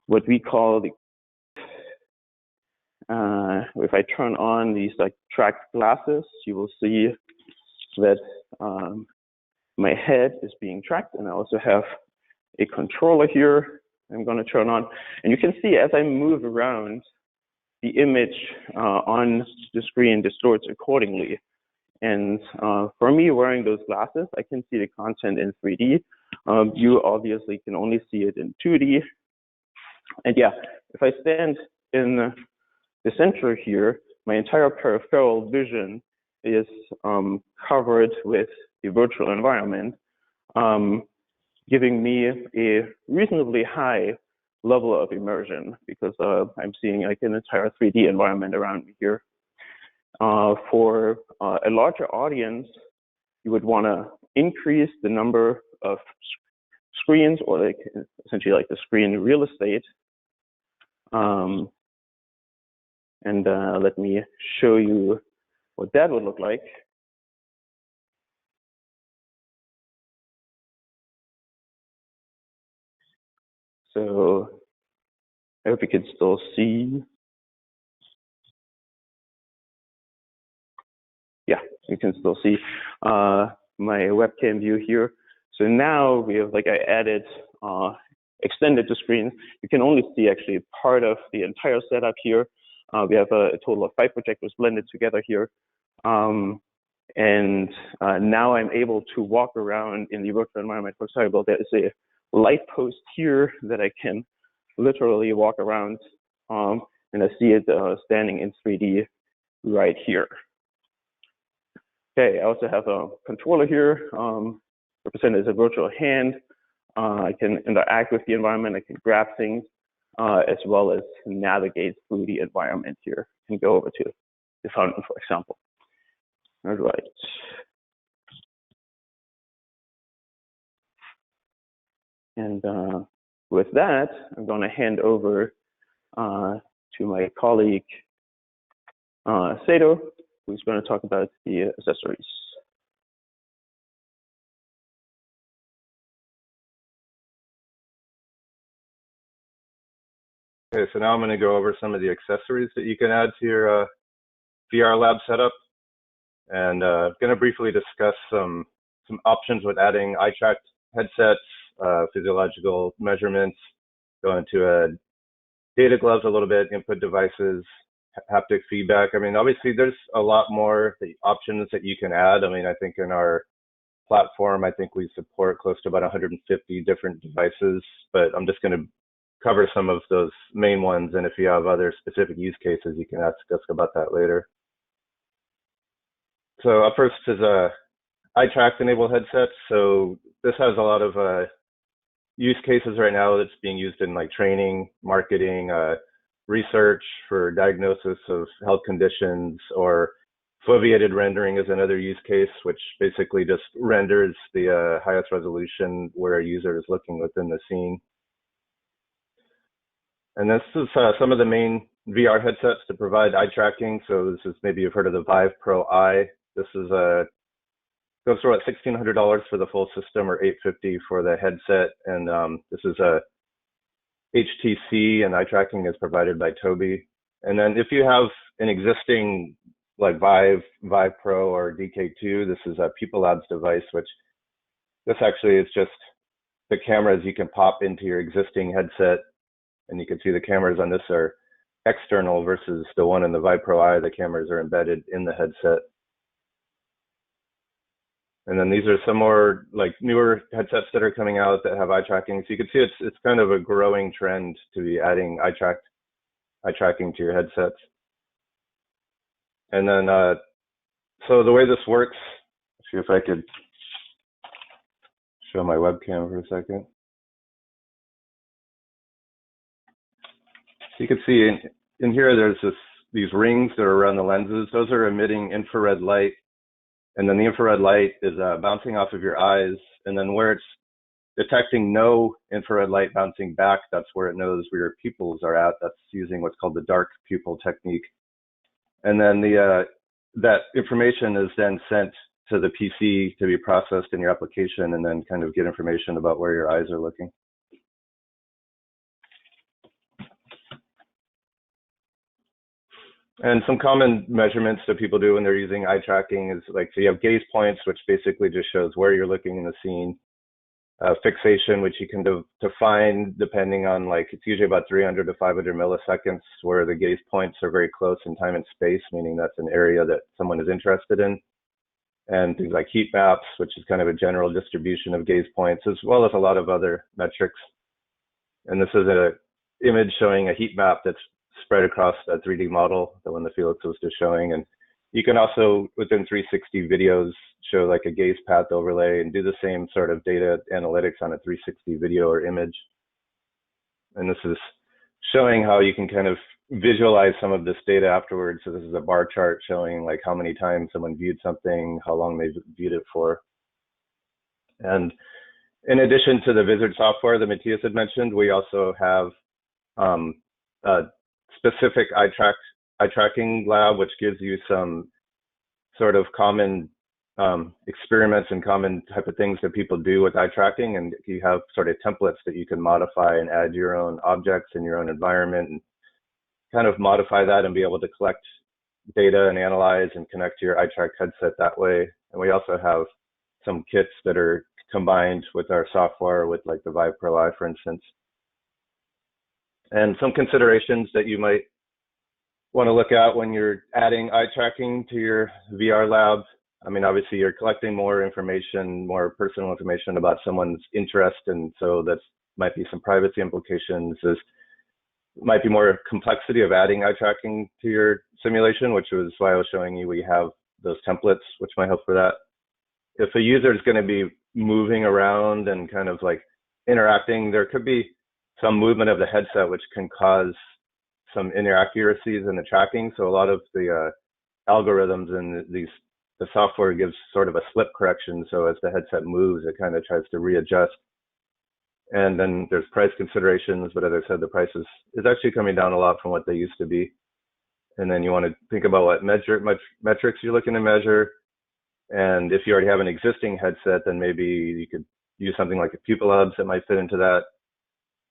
what we call the. If I turn on these like tracked glasses, you will see that my head is being tracked, and I also have a controller here I'm going to turn on. And you can see as I move around, the image on the screen distorts accordingly. And for me, wearing those glasses, I can see the content in 3D. You obviously can only see it in 2D. And yeah, if I stand in the center here, my entire peripheral vision is covered with the virtual environment, giving me a reasonably high level of immersion because I'm seeing like an entire 3D environment around me here. For a larger audience, you would want to increase the number of screens, or like essentially like the screen real estate. And let me show you what that would look like. So I hope you can still see. Yeah, you can still see my webcam view here. So now we have, like I added, extended the screen. You can only see actually part of the entire setup here. We have a total of 5 projectors blended together here. And now I'm able to walk around in the virtual environment. For example, there is a light post here that I can literally walk around, and I see it standing in 3D right here. Okay, I also have a controller here, represented as a virtual hand. I can interact with the environment, I can grab things, as well as navigate through the environment here and go over to the fountain, for example. All right. And with that, I'm going to hand over to my colleague, Sato, who's going to talk about the accessories. Okay, so now I'm going to go over some of the accessories that you can add to your VR lab setup, and I'm going to briefly discuss some options with adding eye-tracked headsets, physiological measurements, go into data gloves a little bit, input devices, haptic feedback. I mean, obviously there's a lot more options that you can add. I mean, I think in our platform, I think we support close to about 150 different devices, but I'm just going to cover some of those main ones, and if you have other specific use cases, you can ask us about that later. So up first is eye-tracked enabled headsets. So this has a lot of use cases right now that's being used in like training, marketing, research for diagnosis of health conditions, or foveated rendering is another use case, which basically just renders the highest resolution where a user is looking within the scene. And this is some of the main VR headsets to provide eye tracking. So this is, maybe you've heard of the Vive Pro Eye. This is goes for about $1,600 for the full system, or $850 for the headset. And this is a HTC, and eye tracking is provided by Tobii. And then if you have an existing like Vive Pro or DK2, this is a People Labs device, which this actually is just the cameras you can pop into your existing headset. And you can see the cameras on this are external versus the one in the Vive Pro Eye, the cameras are embedded in the headset. And then these are some more like newer headsets that are coming out that have eye tracking. So you can see it's kind of a growing trend to be adding eye tracking to your headsets. And then, so the way this works, see if I could show my webcam for a second. So you can see in here, there's these rings that are around the lenses. Those are emitting infrared light. And then the infrared light is bouncing off of your eyes. And then where it's detecting no infrared light bouncing back, that's where it knows where your pupils are at. That's using what's called the dark pupil technique. And then that information is then sent to the PC to be processed in your application, and then kind of get information about where your eyes are looking. And some common measurements that people do when they're using eye tracking is like, so you have gaze points, which basically just shows where you're looking in the scene. Fixation, which you can define depending on, like, it's usually about 300 to 500 milliseconds, where the gaze points are very close in time and space, meaning that's an area that someone is interested in. And things like heat maps, which is kind of a general distribution of gaze points, as well as a lot of other metrics. And this is an image showing a heat map that's spread across a 3D model, the one that Felix was just showing. And you can also, within 360 videos, show like a gaze path overlay and do the same sort of data analytics on a 360 video or image. And this is showing how you can kind of visualize some of this data afterwards. So this is a bar chart showing like how many times someone viewed something, how long they viewed it for. And in addition to the Wizard software that Matthias had mentioned, we also have a specific eye tracking lab, which gives you some sort of common experiments and common type of things that people do with eye tracking. And you have sort of templates that you can modify and add your own objects in your own environment and kind of modify that and be able to collect data and analyze and connect to your eye track headset that way. And we also have some kits that are combined with our software, with like the Vive Pro Eye, for instance. And some considerations that you might want to look at when you're adding eye tracking to your VR lab. I mean, obviously you're collecting more information, more personal information about someone's interest, and so that might be some privacy implications. There might be more complexity of adding eye tracking to your simulation, which was why I was showing you we have those templates, which might help for that. If a user is going to be moving around and kind of like interacting, there could be some movement of the headset which can cause some inaccuracies in the tracking. So a lot of the algorithms and the software gives sort of a slip correction. So as the headset moves, it kind of tries to readjust. And then there's price considerations, but as I said, the price is actually coming down a lot from what they used to be. And then you want to think about what metrics you're looking to measure. And if you already have an existing headset, then maybe you could use something like a pupil hubs that might fit into that.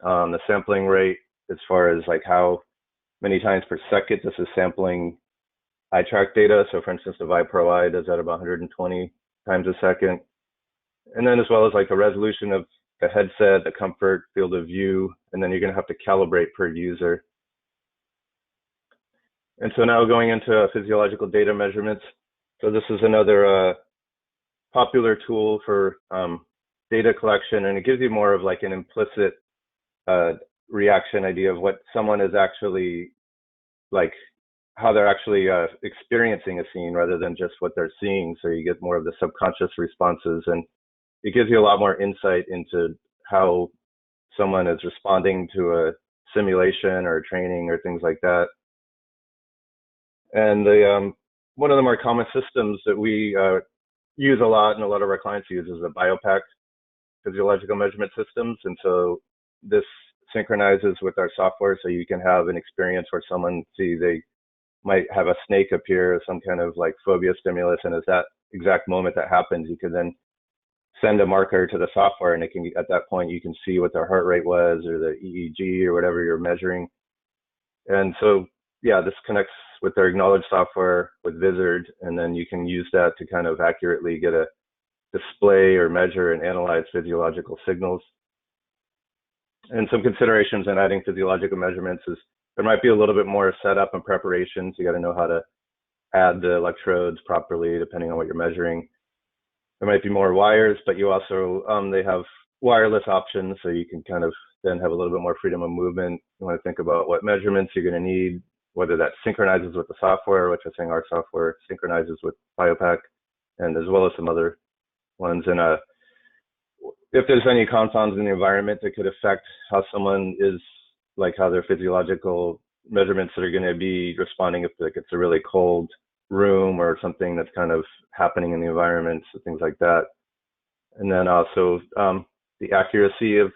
The sampling rate, as far as like how many times per second this is sampling eye track data. So for instance, the Vive Pro Eye does that about 120 times a second. And then as well as like the resolution of the headset, the comfort, field of view, and then you're going to have to calibrate per user. And so now going into physiological data measurements. So this is another popular tool for data collection, and it gives you more of like an implicit reaction idea of what someone is actually like, how they're actually experiencing a scene rather than just what they're seeing. So you get more of the subconscious responses, and it gives you a lot more insight into how someone is responding to a simulation or training or things like that. And one of the more common systems that we use a lot and a lot of our clients use is the BioPack physiological measurement systems. And so this synchronizes with our software, so you can have an experience where someone they might have a snake appear, some kind of like phobia stimulus, and at that exact moment that happens, you can then send a marker to the software, and it can, at that point, you can see what their heart rate was or the EEG or whatever you're measuring. And so, yeah, this connects with their Acknowledge software with Vizard, and then you can use that to kind of accurately get a display or measure and analyze physiological signals. And some considerations in adding physiological measurements is there might be a little bit more setup and preparation. So you got to know how to add the electrodes properly, depending on what you're measuring. There might be more wires, but you also, they have wireless options. So you can kind of then have a little bit more freedom of movement. You want to think about what measurements you're going to need, whether that synchronizes with the software, which I think our software synchronizes with BioPack, and as well as some other ones. And if there's any compounds in the environment that could affect how someone is, like how their physiological measurements that are going to be responding if like it's a really cold room or something that's kind of happening in the environment, so things like that. And then also the accuracy of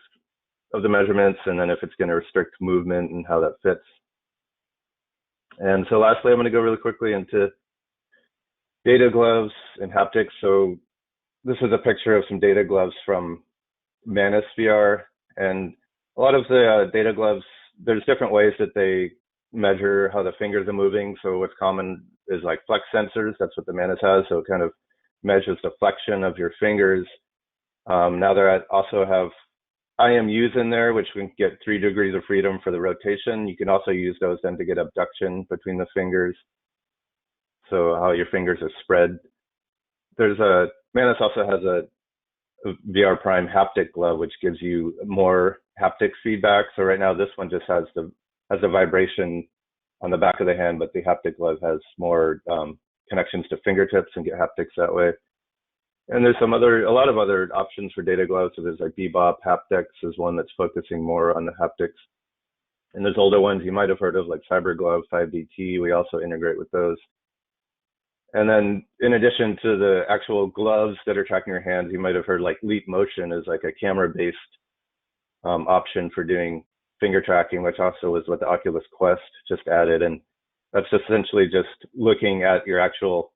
the measurements, and then if it's going to restrict movement and how that fits. And so lastly, I'm going to go really quickly into data gloves and haptics. So this is a picture of some data gloves from WorldViz VR, and a lot of the data gloves, there's different ways that they measure how the fingers are moving. So what's common is like flex sensors. That's what the WorldViz has. So it kind of measures the flexion of your fingers. Now they also have IMUs in there, which we can get 3 degrees of freedom for the rotation. You can also use those then to get abduction between the fingers. So how your fingers are spread. There's WorldViz also has a VR Prime haptic glove, which gives you more haptic feedback. So right now this one just has the vibration on the back of the hand, but the haptic glove has more connections to fingertips and get haptics that way. And there's a lot of other options for data gloves. So there's like Bebop Haptics is one that's focusing more on the haptics. And there's older ones you might have heard of, like CyberGlove 5DT. We also integrate with those. And then in addition to the actual gloves that are tracking your hands, you might have heard like Leap Motion is like a camera-based option for doing finger tracking, which also is what the Oculus Quest just added. And that's essentially just looking at your actual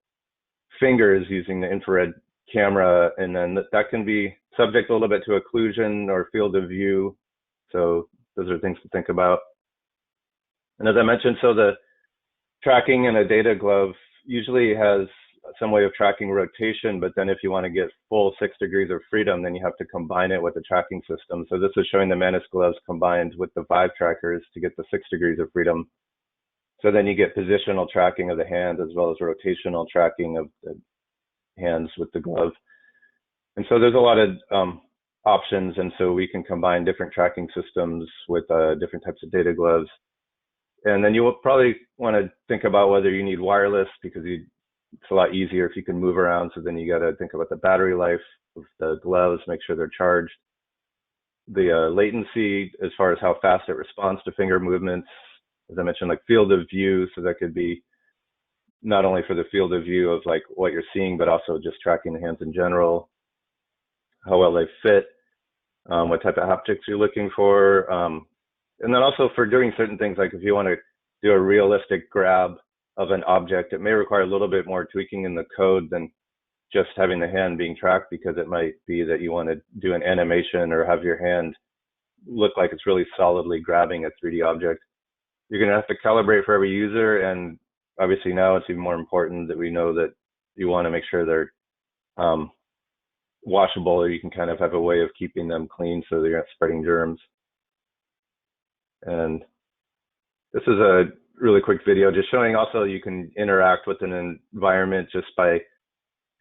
fingers using the infrared camera. And then that can be subject a little bit to occlusion or field of view. So those are things to think about. And as I mentioned, so the tracking in a data glove usually has some way of tracking rotation, but then if you want to get full 6 degrees of freedom, then you have to combine it with the tracking system. So this is showing the WorldViz gloves combined with the Vive trackers to get the 6 degrees of freedom. So then you get positional tracking of the hand as well as rotational tracking of the hands with the glove. And so there's a lot of options, and so we can combine different tracking systems with different types of data gloves. And then you will probably want to think about whether you need wireless, because you it's a lot easier if you can move around. So then you got to think about the battery life of the gloves, make sure they're charged. The latency as far as how fast it responds to finger movements, as I mentioned, like field of view. So that could be not only for the field of view of like what you're seeing, but also just tracking the hands in general, how well they fit, what type of haptics you're looking for. And then also for doing certain things, like if you want to do a realistic grab of an object, it may require a little bit more tweaking in the code than just having the hand being tracked, because it might be that you want to do an animation or have your hand look like it's really solidly grabbing a 3D object. You're going to have to calibrate for every user, and obviously now it's even more important that we know that you want to make sure they're washable, or you can kind of have a way of keeping them clean so they're not spreading germs. And this is a really quick video just showing also you can interact with an environment just by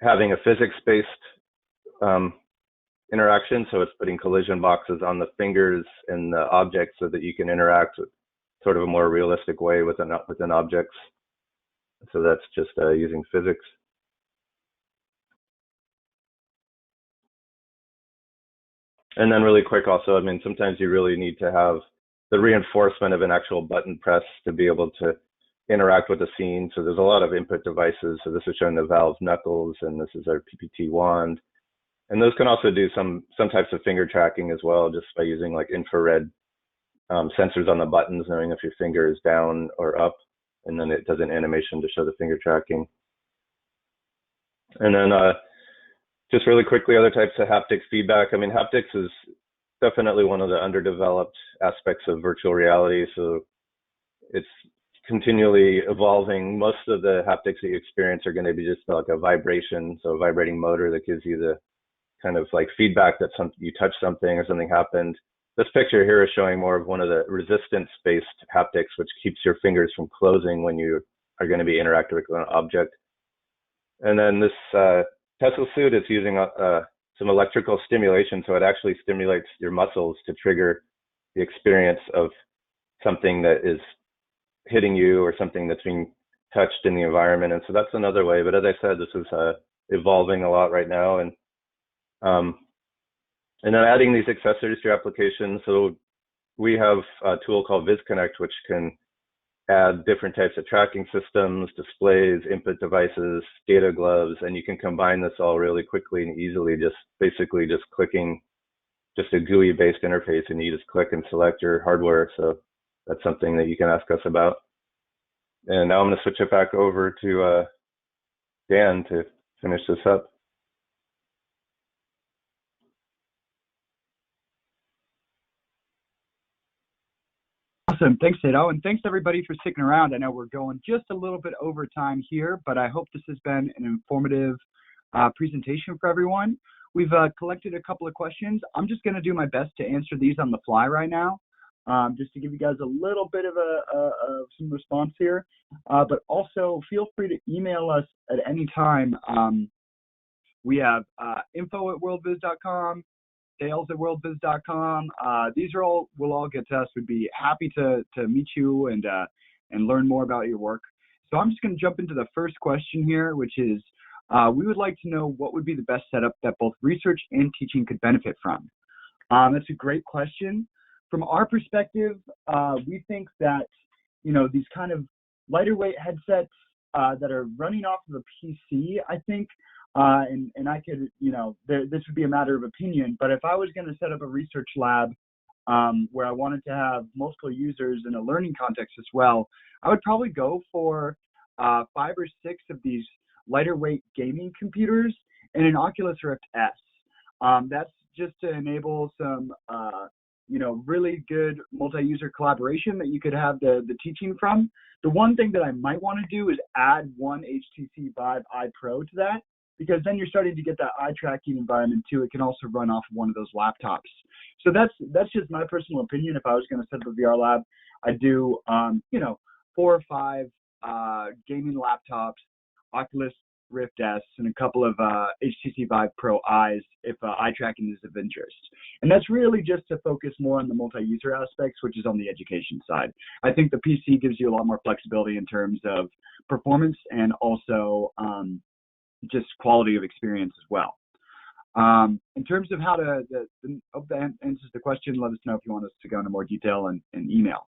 having a physics-based interaction. So it's putting collision boxes on the fingers and the objects so that you can interact with sort of a more realistic way within objects. So that's just using physics. And then really quick also, I mean, sometimes you really need to have the reinforcement of an actual button press to be able to interact with the scene. So there's a lot of input devices. So this is showing the Valve knuckles, and this is our PPT wand. And those can also do some types of finger tracking as well, just by using like infrared sensors on the buttons, knowing if your finger is down or up, and then it does an animation to show the finger tracking. And then just really quickly, other types of haptic feedback. I mean, haptics is definitely one of the underdeveloped aspects of virtual reality. So it's continually evolving. Most of the haptics that you experience are going to be just like a vibration, so a vibrating motor that gives you the kind of like feedback that you touch something or something happened. This picture here is showing more of one of the resistance-based haptics, which keeps your fingers from closing when you are going to be interacting with an object. And then this Tesla suit is using some electrical stimulation, so it actually stimulates your muscles to trigger the experience of something that is hitting you or something that's being touched in the environment. And so that's another way. But as I said, this is evolving a lot right now. And then adding these accessories to your application. So we have a tool called Viz Connect, which can add different types of tracking systems, displays, input devices, data gloves, and you can combine this all really quickly and easily, just basically just clicking just a GUI-based interface, and you just click and select your hardware. So that's something that you can ask us about. And now I'm going to switch it back over to Dan to finish this up. Awesome. Thanks, Sado. And thanks, everybody, for sticking around. I know we're going just a little bit over time here, but I hope this has been an informative presentation for everyone. We've collected a couple of questions. I'm just going to do my best to answer these on the fly right now, just to give you guys a little bit of some response here. But also, feel free to email us at any time. We have info@worldviz.com. sales@worldviz.com. These are all will all get to us. We'd be happy to meet you and learn more about your work. So I'm just going to jump into the first question here, which is we would like to know what would be the best setup that both research and teaching could benefit from. That's a great question. From our perspective, we think that these kind of lighter weight headsets that are running off of a PC, I think. And I could, this would be a matter of opinion, but if I was going to set up a research lab where I wanted to have multiple users in a learning context as well, I would probably go for 5 or 6 of these lighter weight gaming computers and an Oculus Rift S. That's just to enable some, really good multi-user collaboration that you could have the teaching from. The one thing that I might want to do is add one HTC Vive i Pro to that, because then you're starting to get that eye tracking environment too. It can also run off of one of those laptops. So that's just my personal opinion. If I was going to set up a VR lab, I'd do 4 or 5 gaming laptops, Oculus Rift S, and a couple of HTC Vive Pro eyes if eye tracking is of interest. And that's really just to focus more on the multi-user aspects, which is on the education side. I think the PC gives you a lot more flexibility in terms of performance and also just quality of experience as well. In terms of how to, hope that answers the question. Let us know if you want us to go into more detail in email.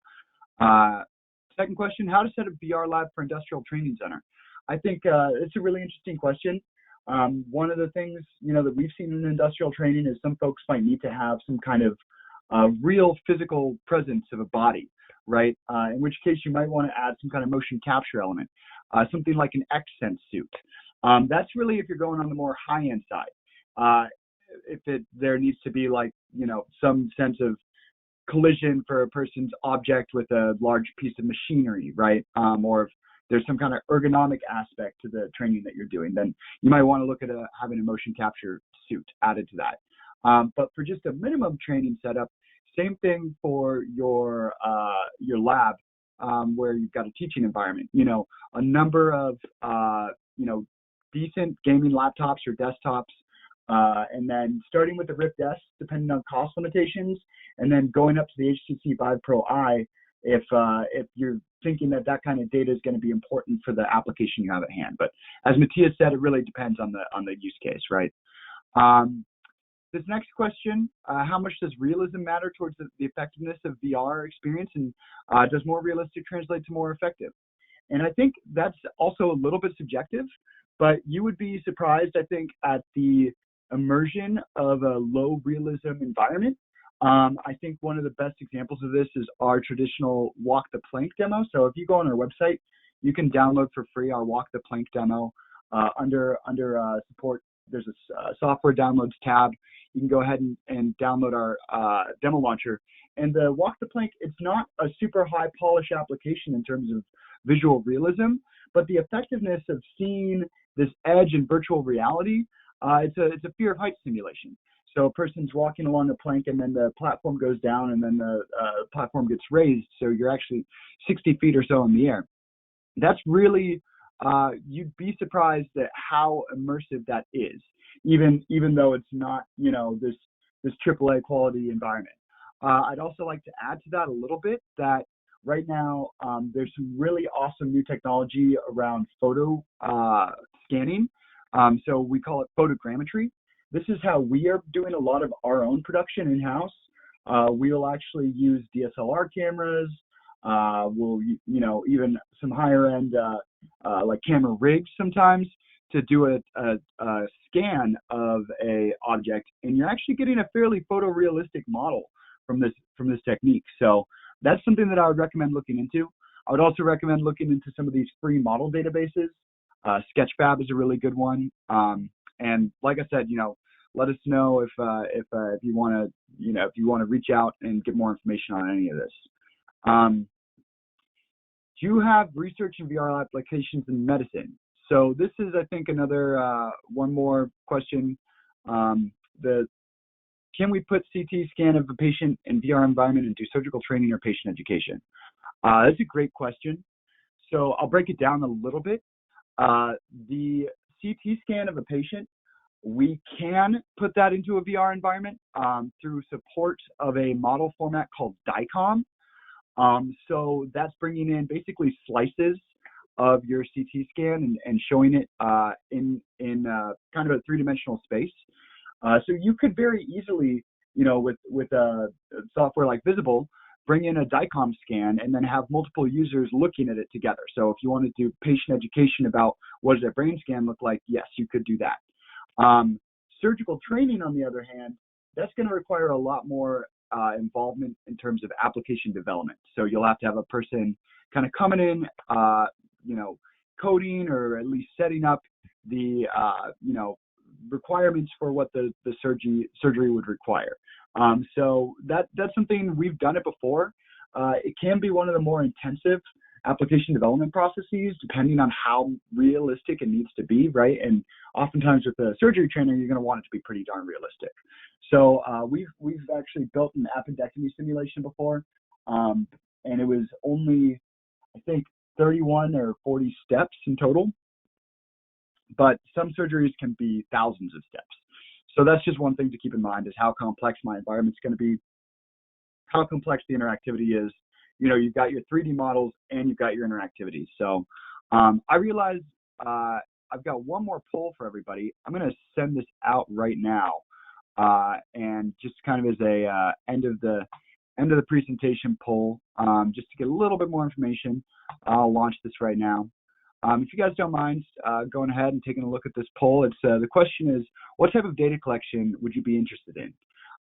Second question, how to set up VR lab for industrial training center? I think it's a really interesting question. One of the things, that we've seen in industrial training is some folks might need to have some kind of real physical presence of a body, right? In which case you might want to add some kind of motion capture element, something like an X-Sense suit. That's really if you're going on the more high-end side. If there needs to be some sense of collision for a person's object with a large piece of machinery, right? Or if there's some kind of ergonomic aspect to the training that you're doing, then you might want to look at having a motion capture suit added to that. But for just a minimum training setup, same thing for your lab, where you've got a teaching environment. A number of decent gaming laptops or desktops, and then starting with the Rift S, depending on cost limitations, and then going up to the HTC Vive Pro Eye if you're thinking that kind of data is going to be important for the application you have at hand. But as Matthias said, it really depends on the use case, right? This next question, how much does realism matter towards the effectiveness of VR experience, and does more realistic translate to more effective? And I think that's also a little bit subjective, but you would be surprised, I think, at the immersion of a low realism environment. I think one of the best examples of this is our traditional walk the plank demo. So if you go on our website, you can download for free our walk the plank demo. Under support, there's a software downloads tab. You can go ahead and download our demo launcher. And the walk the plank, it's not a super high polish application in terms of visual realism, but the effectiveness of seeing this edge in virtual reality, it's a fear of heights simulation. So a person's walking along a plank, and then the platform goes down, and then the platform gets raised, so you're actually 60 feet or so in the air. That's really, you'd be surprised at how immersive that is, even though it's not, this AAA quality environment. I'd also like to add to that a little bit that right now there's some really awesome new technology around photo scanning. So we call it photogrammetry. This is how we are doing a lot of our own production in-house. We will actually use DSLR cameras. We'll, even some higher end like camera rigs sometimes to do a scan of a object, and you're actually getting a fairly photorealistic model from this technique. So that's something that I would recommend looking into. I would also recommend looking into some of these free model databases. Sketchfab is a really good one. And like I said, let us know if you want to, reach out and get more information on any of this. Do you have research in VR applications in medicine? So this is, I think, another one more question. Can we put CT scan of a patient in VR environment and do surgical training or patient education? That's a great question. So I'll break it down a little bit. The CT scan of a patient, we can put that into a VR environment through support of a model format called DICOM. So that's bringing in basically slices of your CT scan and showing it in kind of a three-dimensional space. So you could very easily, with a software like Visible, bring in a DICOM scan and then have multiple users looking at it together. So if you want to do patient education about what does a brain scan look like, yes, you could do that. Surgical training, on the other hand, that's going to require a lot more involvement in terms of application development. So you'll have to have a person kind of coming in, coding or at least setting up the, requirements for what the surgery would require. So that's something we've done it before. It can be one of the more intensive application development processes, depending on how realistic it needs to be, right? And oftentimes with a surgery trainer, you're going to want it to be pretty darn realistic. So we've actually built an appendectomy simulation before, and it was only, I think, 31 or 40 steps in total. but some surgeries can be thousands of steps. So that's just one thing to keep in mind, is how complex my environment's going to be, how complex the interactivity is. You know, you've got your 3D models and you've got your interactivity. So I realize I've got one more poll for everybody. I'm going to send this out right now, and just kind of as a end of the presentation poll, just to get a little bit more information. I'll launch this right now. If you guys don't mind going ahead and taking a look at this poll, it's the question is, what type of data collection would you be interested in?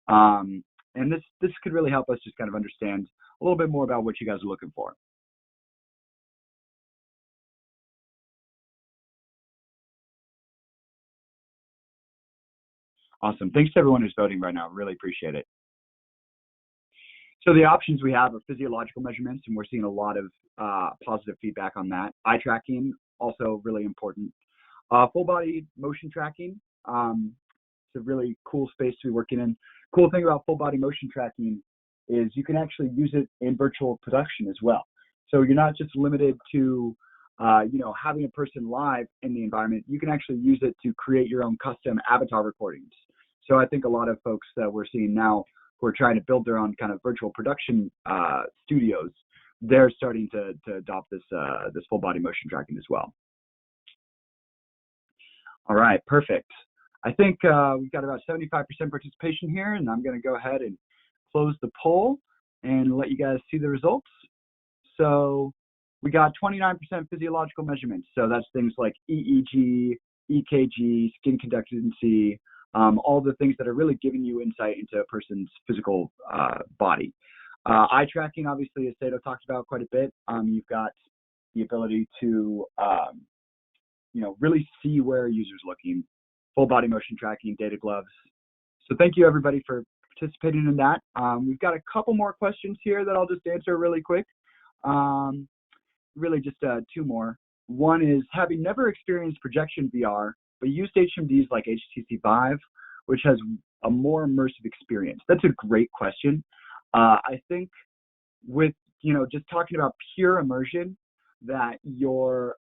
And this could really help us just kind of understand a little bit more about what you guys are looking for. Awesome. Thanks to everyone who's voting right now. Really appreciate it. So the options we have are physiological measurements, and we're seeing a lot of positive feedback on that. Eye tracking, also really important. Full body motion tracking, it's a really cool space to be working in. Cool thing about full body motion tracking is you can actually use it in virtual production as well. So you're not just limited to you know, having a person live in the environment. You can actually use it to create your own custom avatar recordings. So I think a lot of folks that we're seeing now who are trying to build their own kind of virtual production studios, they're starting to adopt this this full body motion tracking as well. All right, perfect. I think we've got about 75% participation here, and I'm going to go ahead and close the poll and let you guys see the results. So we got 29% physiological measurements. So that's things like EEG, EKG, skin conductancy, all the things that are really giving you insight into a person's physical body. Eye tracking, obviously, as Sato talked about quite a bit. You've got the ability to, you know, really see where a user's looking. Full body motion tracking, data gloves. So thank you, everybody, for participating in that. We've got a couple more questions here that I'll just answer really quick. Really just two more. One is, having never experienced projection VR, but used HMDs like HTC Vive, which has a more immersive experience? That's a great question. I think with, you know, just talking about pure immersion, that your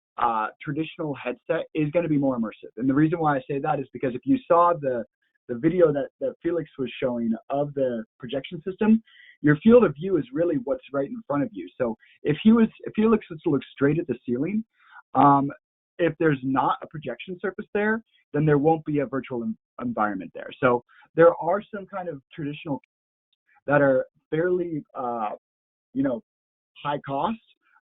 traditional headset is going to be more immersive. And the reason why I say that is because if you saw the video that Felix was showing of the projection system, your field of view is really what's right in front of you. So if Felix was to look straight at the ceiling, if there's not a projection surface there, then there won't be a virtual environment there. So there are some kind of traditional that are fairly, you know, high cost,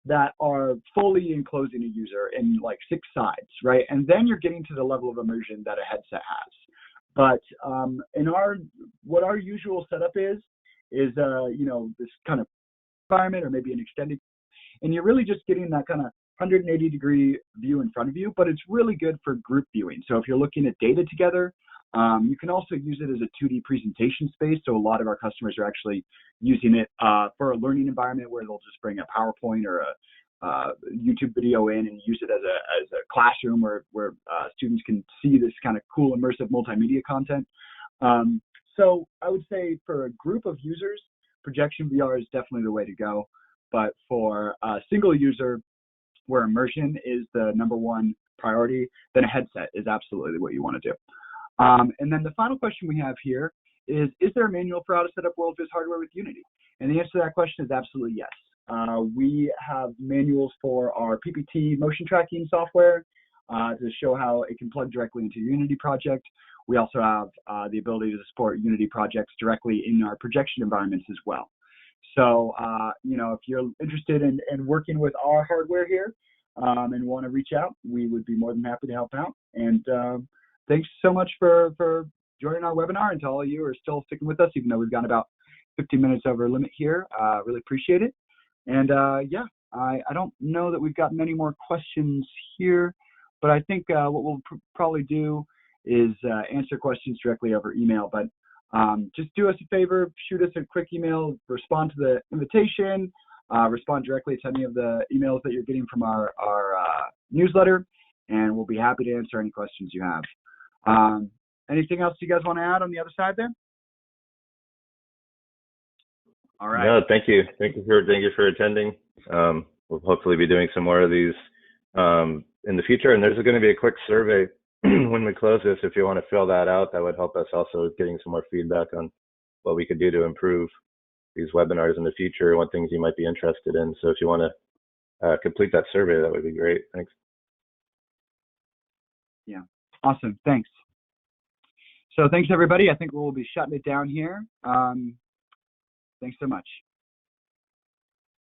that are fully enclosing a user in like 6 sides, right? And then you're getting to the level of immersion that a headset has. But in what our usual setup is you know, this kind of environment, or maybe an extended, and you're really just getting that kind of 180-degree view in front of you, but it's really good for group viewing. So if you're looking at data together, you can also use it as a 2D presentation space. So a lot of our customers are actually using it for a learning environment where they'll just bring a PowerPoint or a YouTube video in and use it as a classroom where students can see this kind of cool immersive multimedia content. So I would say for a group of users, projection VR is definitely the way to go. But for a single user, where immersion is the #1 priority, then a headset is absolutely what you want to do. And then the final question we have here is there a manual for how to set up WorldViz hardware with Unity? And the answer to that question is absolutely yes. We have manuals for our PPT motion tracking software to show how it can plug directly into your Unity project. We also have the ability to support Unity projects directly in our projection environments as well. So, you know, if you're interested in working with our hardware here and want to reach out, we would be more than happy to help out. And thanks so much for joining our webinar, and to all of you who are still sticking with us, even though we've gone about 15 minutes over limit here. Really appreciate it. And yeah, I don't know that we've got many more questions here, but I think what we'll probably do is answer questions directly over email. But just do us a favor, shoot us a quick email, respond to the invitation, respond directly to any of the emails that you're getting from our newsletter, and we'll be happy to answer any questions you have. Anything else you guys want to add on the other side there? All right. No, thank you. Thank you for attending. We'll hopefully be doing some more of these in the future. And there's going to be a quick survey when we close this. If you want to fill that out, that would help us also with getting some more feedback on what we could do to improve these webinars in the future and what things you might be interested in. So if you want to complete that survey, that would be great. Thanks. Yeah, awesome. Thanks. So thanks, everybody. I think we'll be shutting it down here. Thanks so much.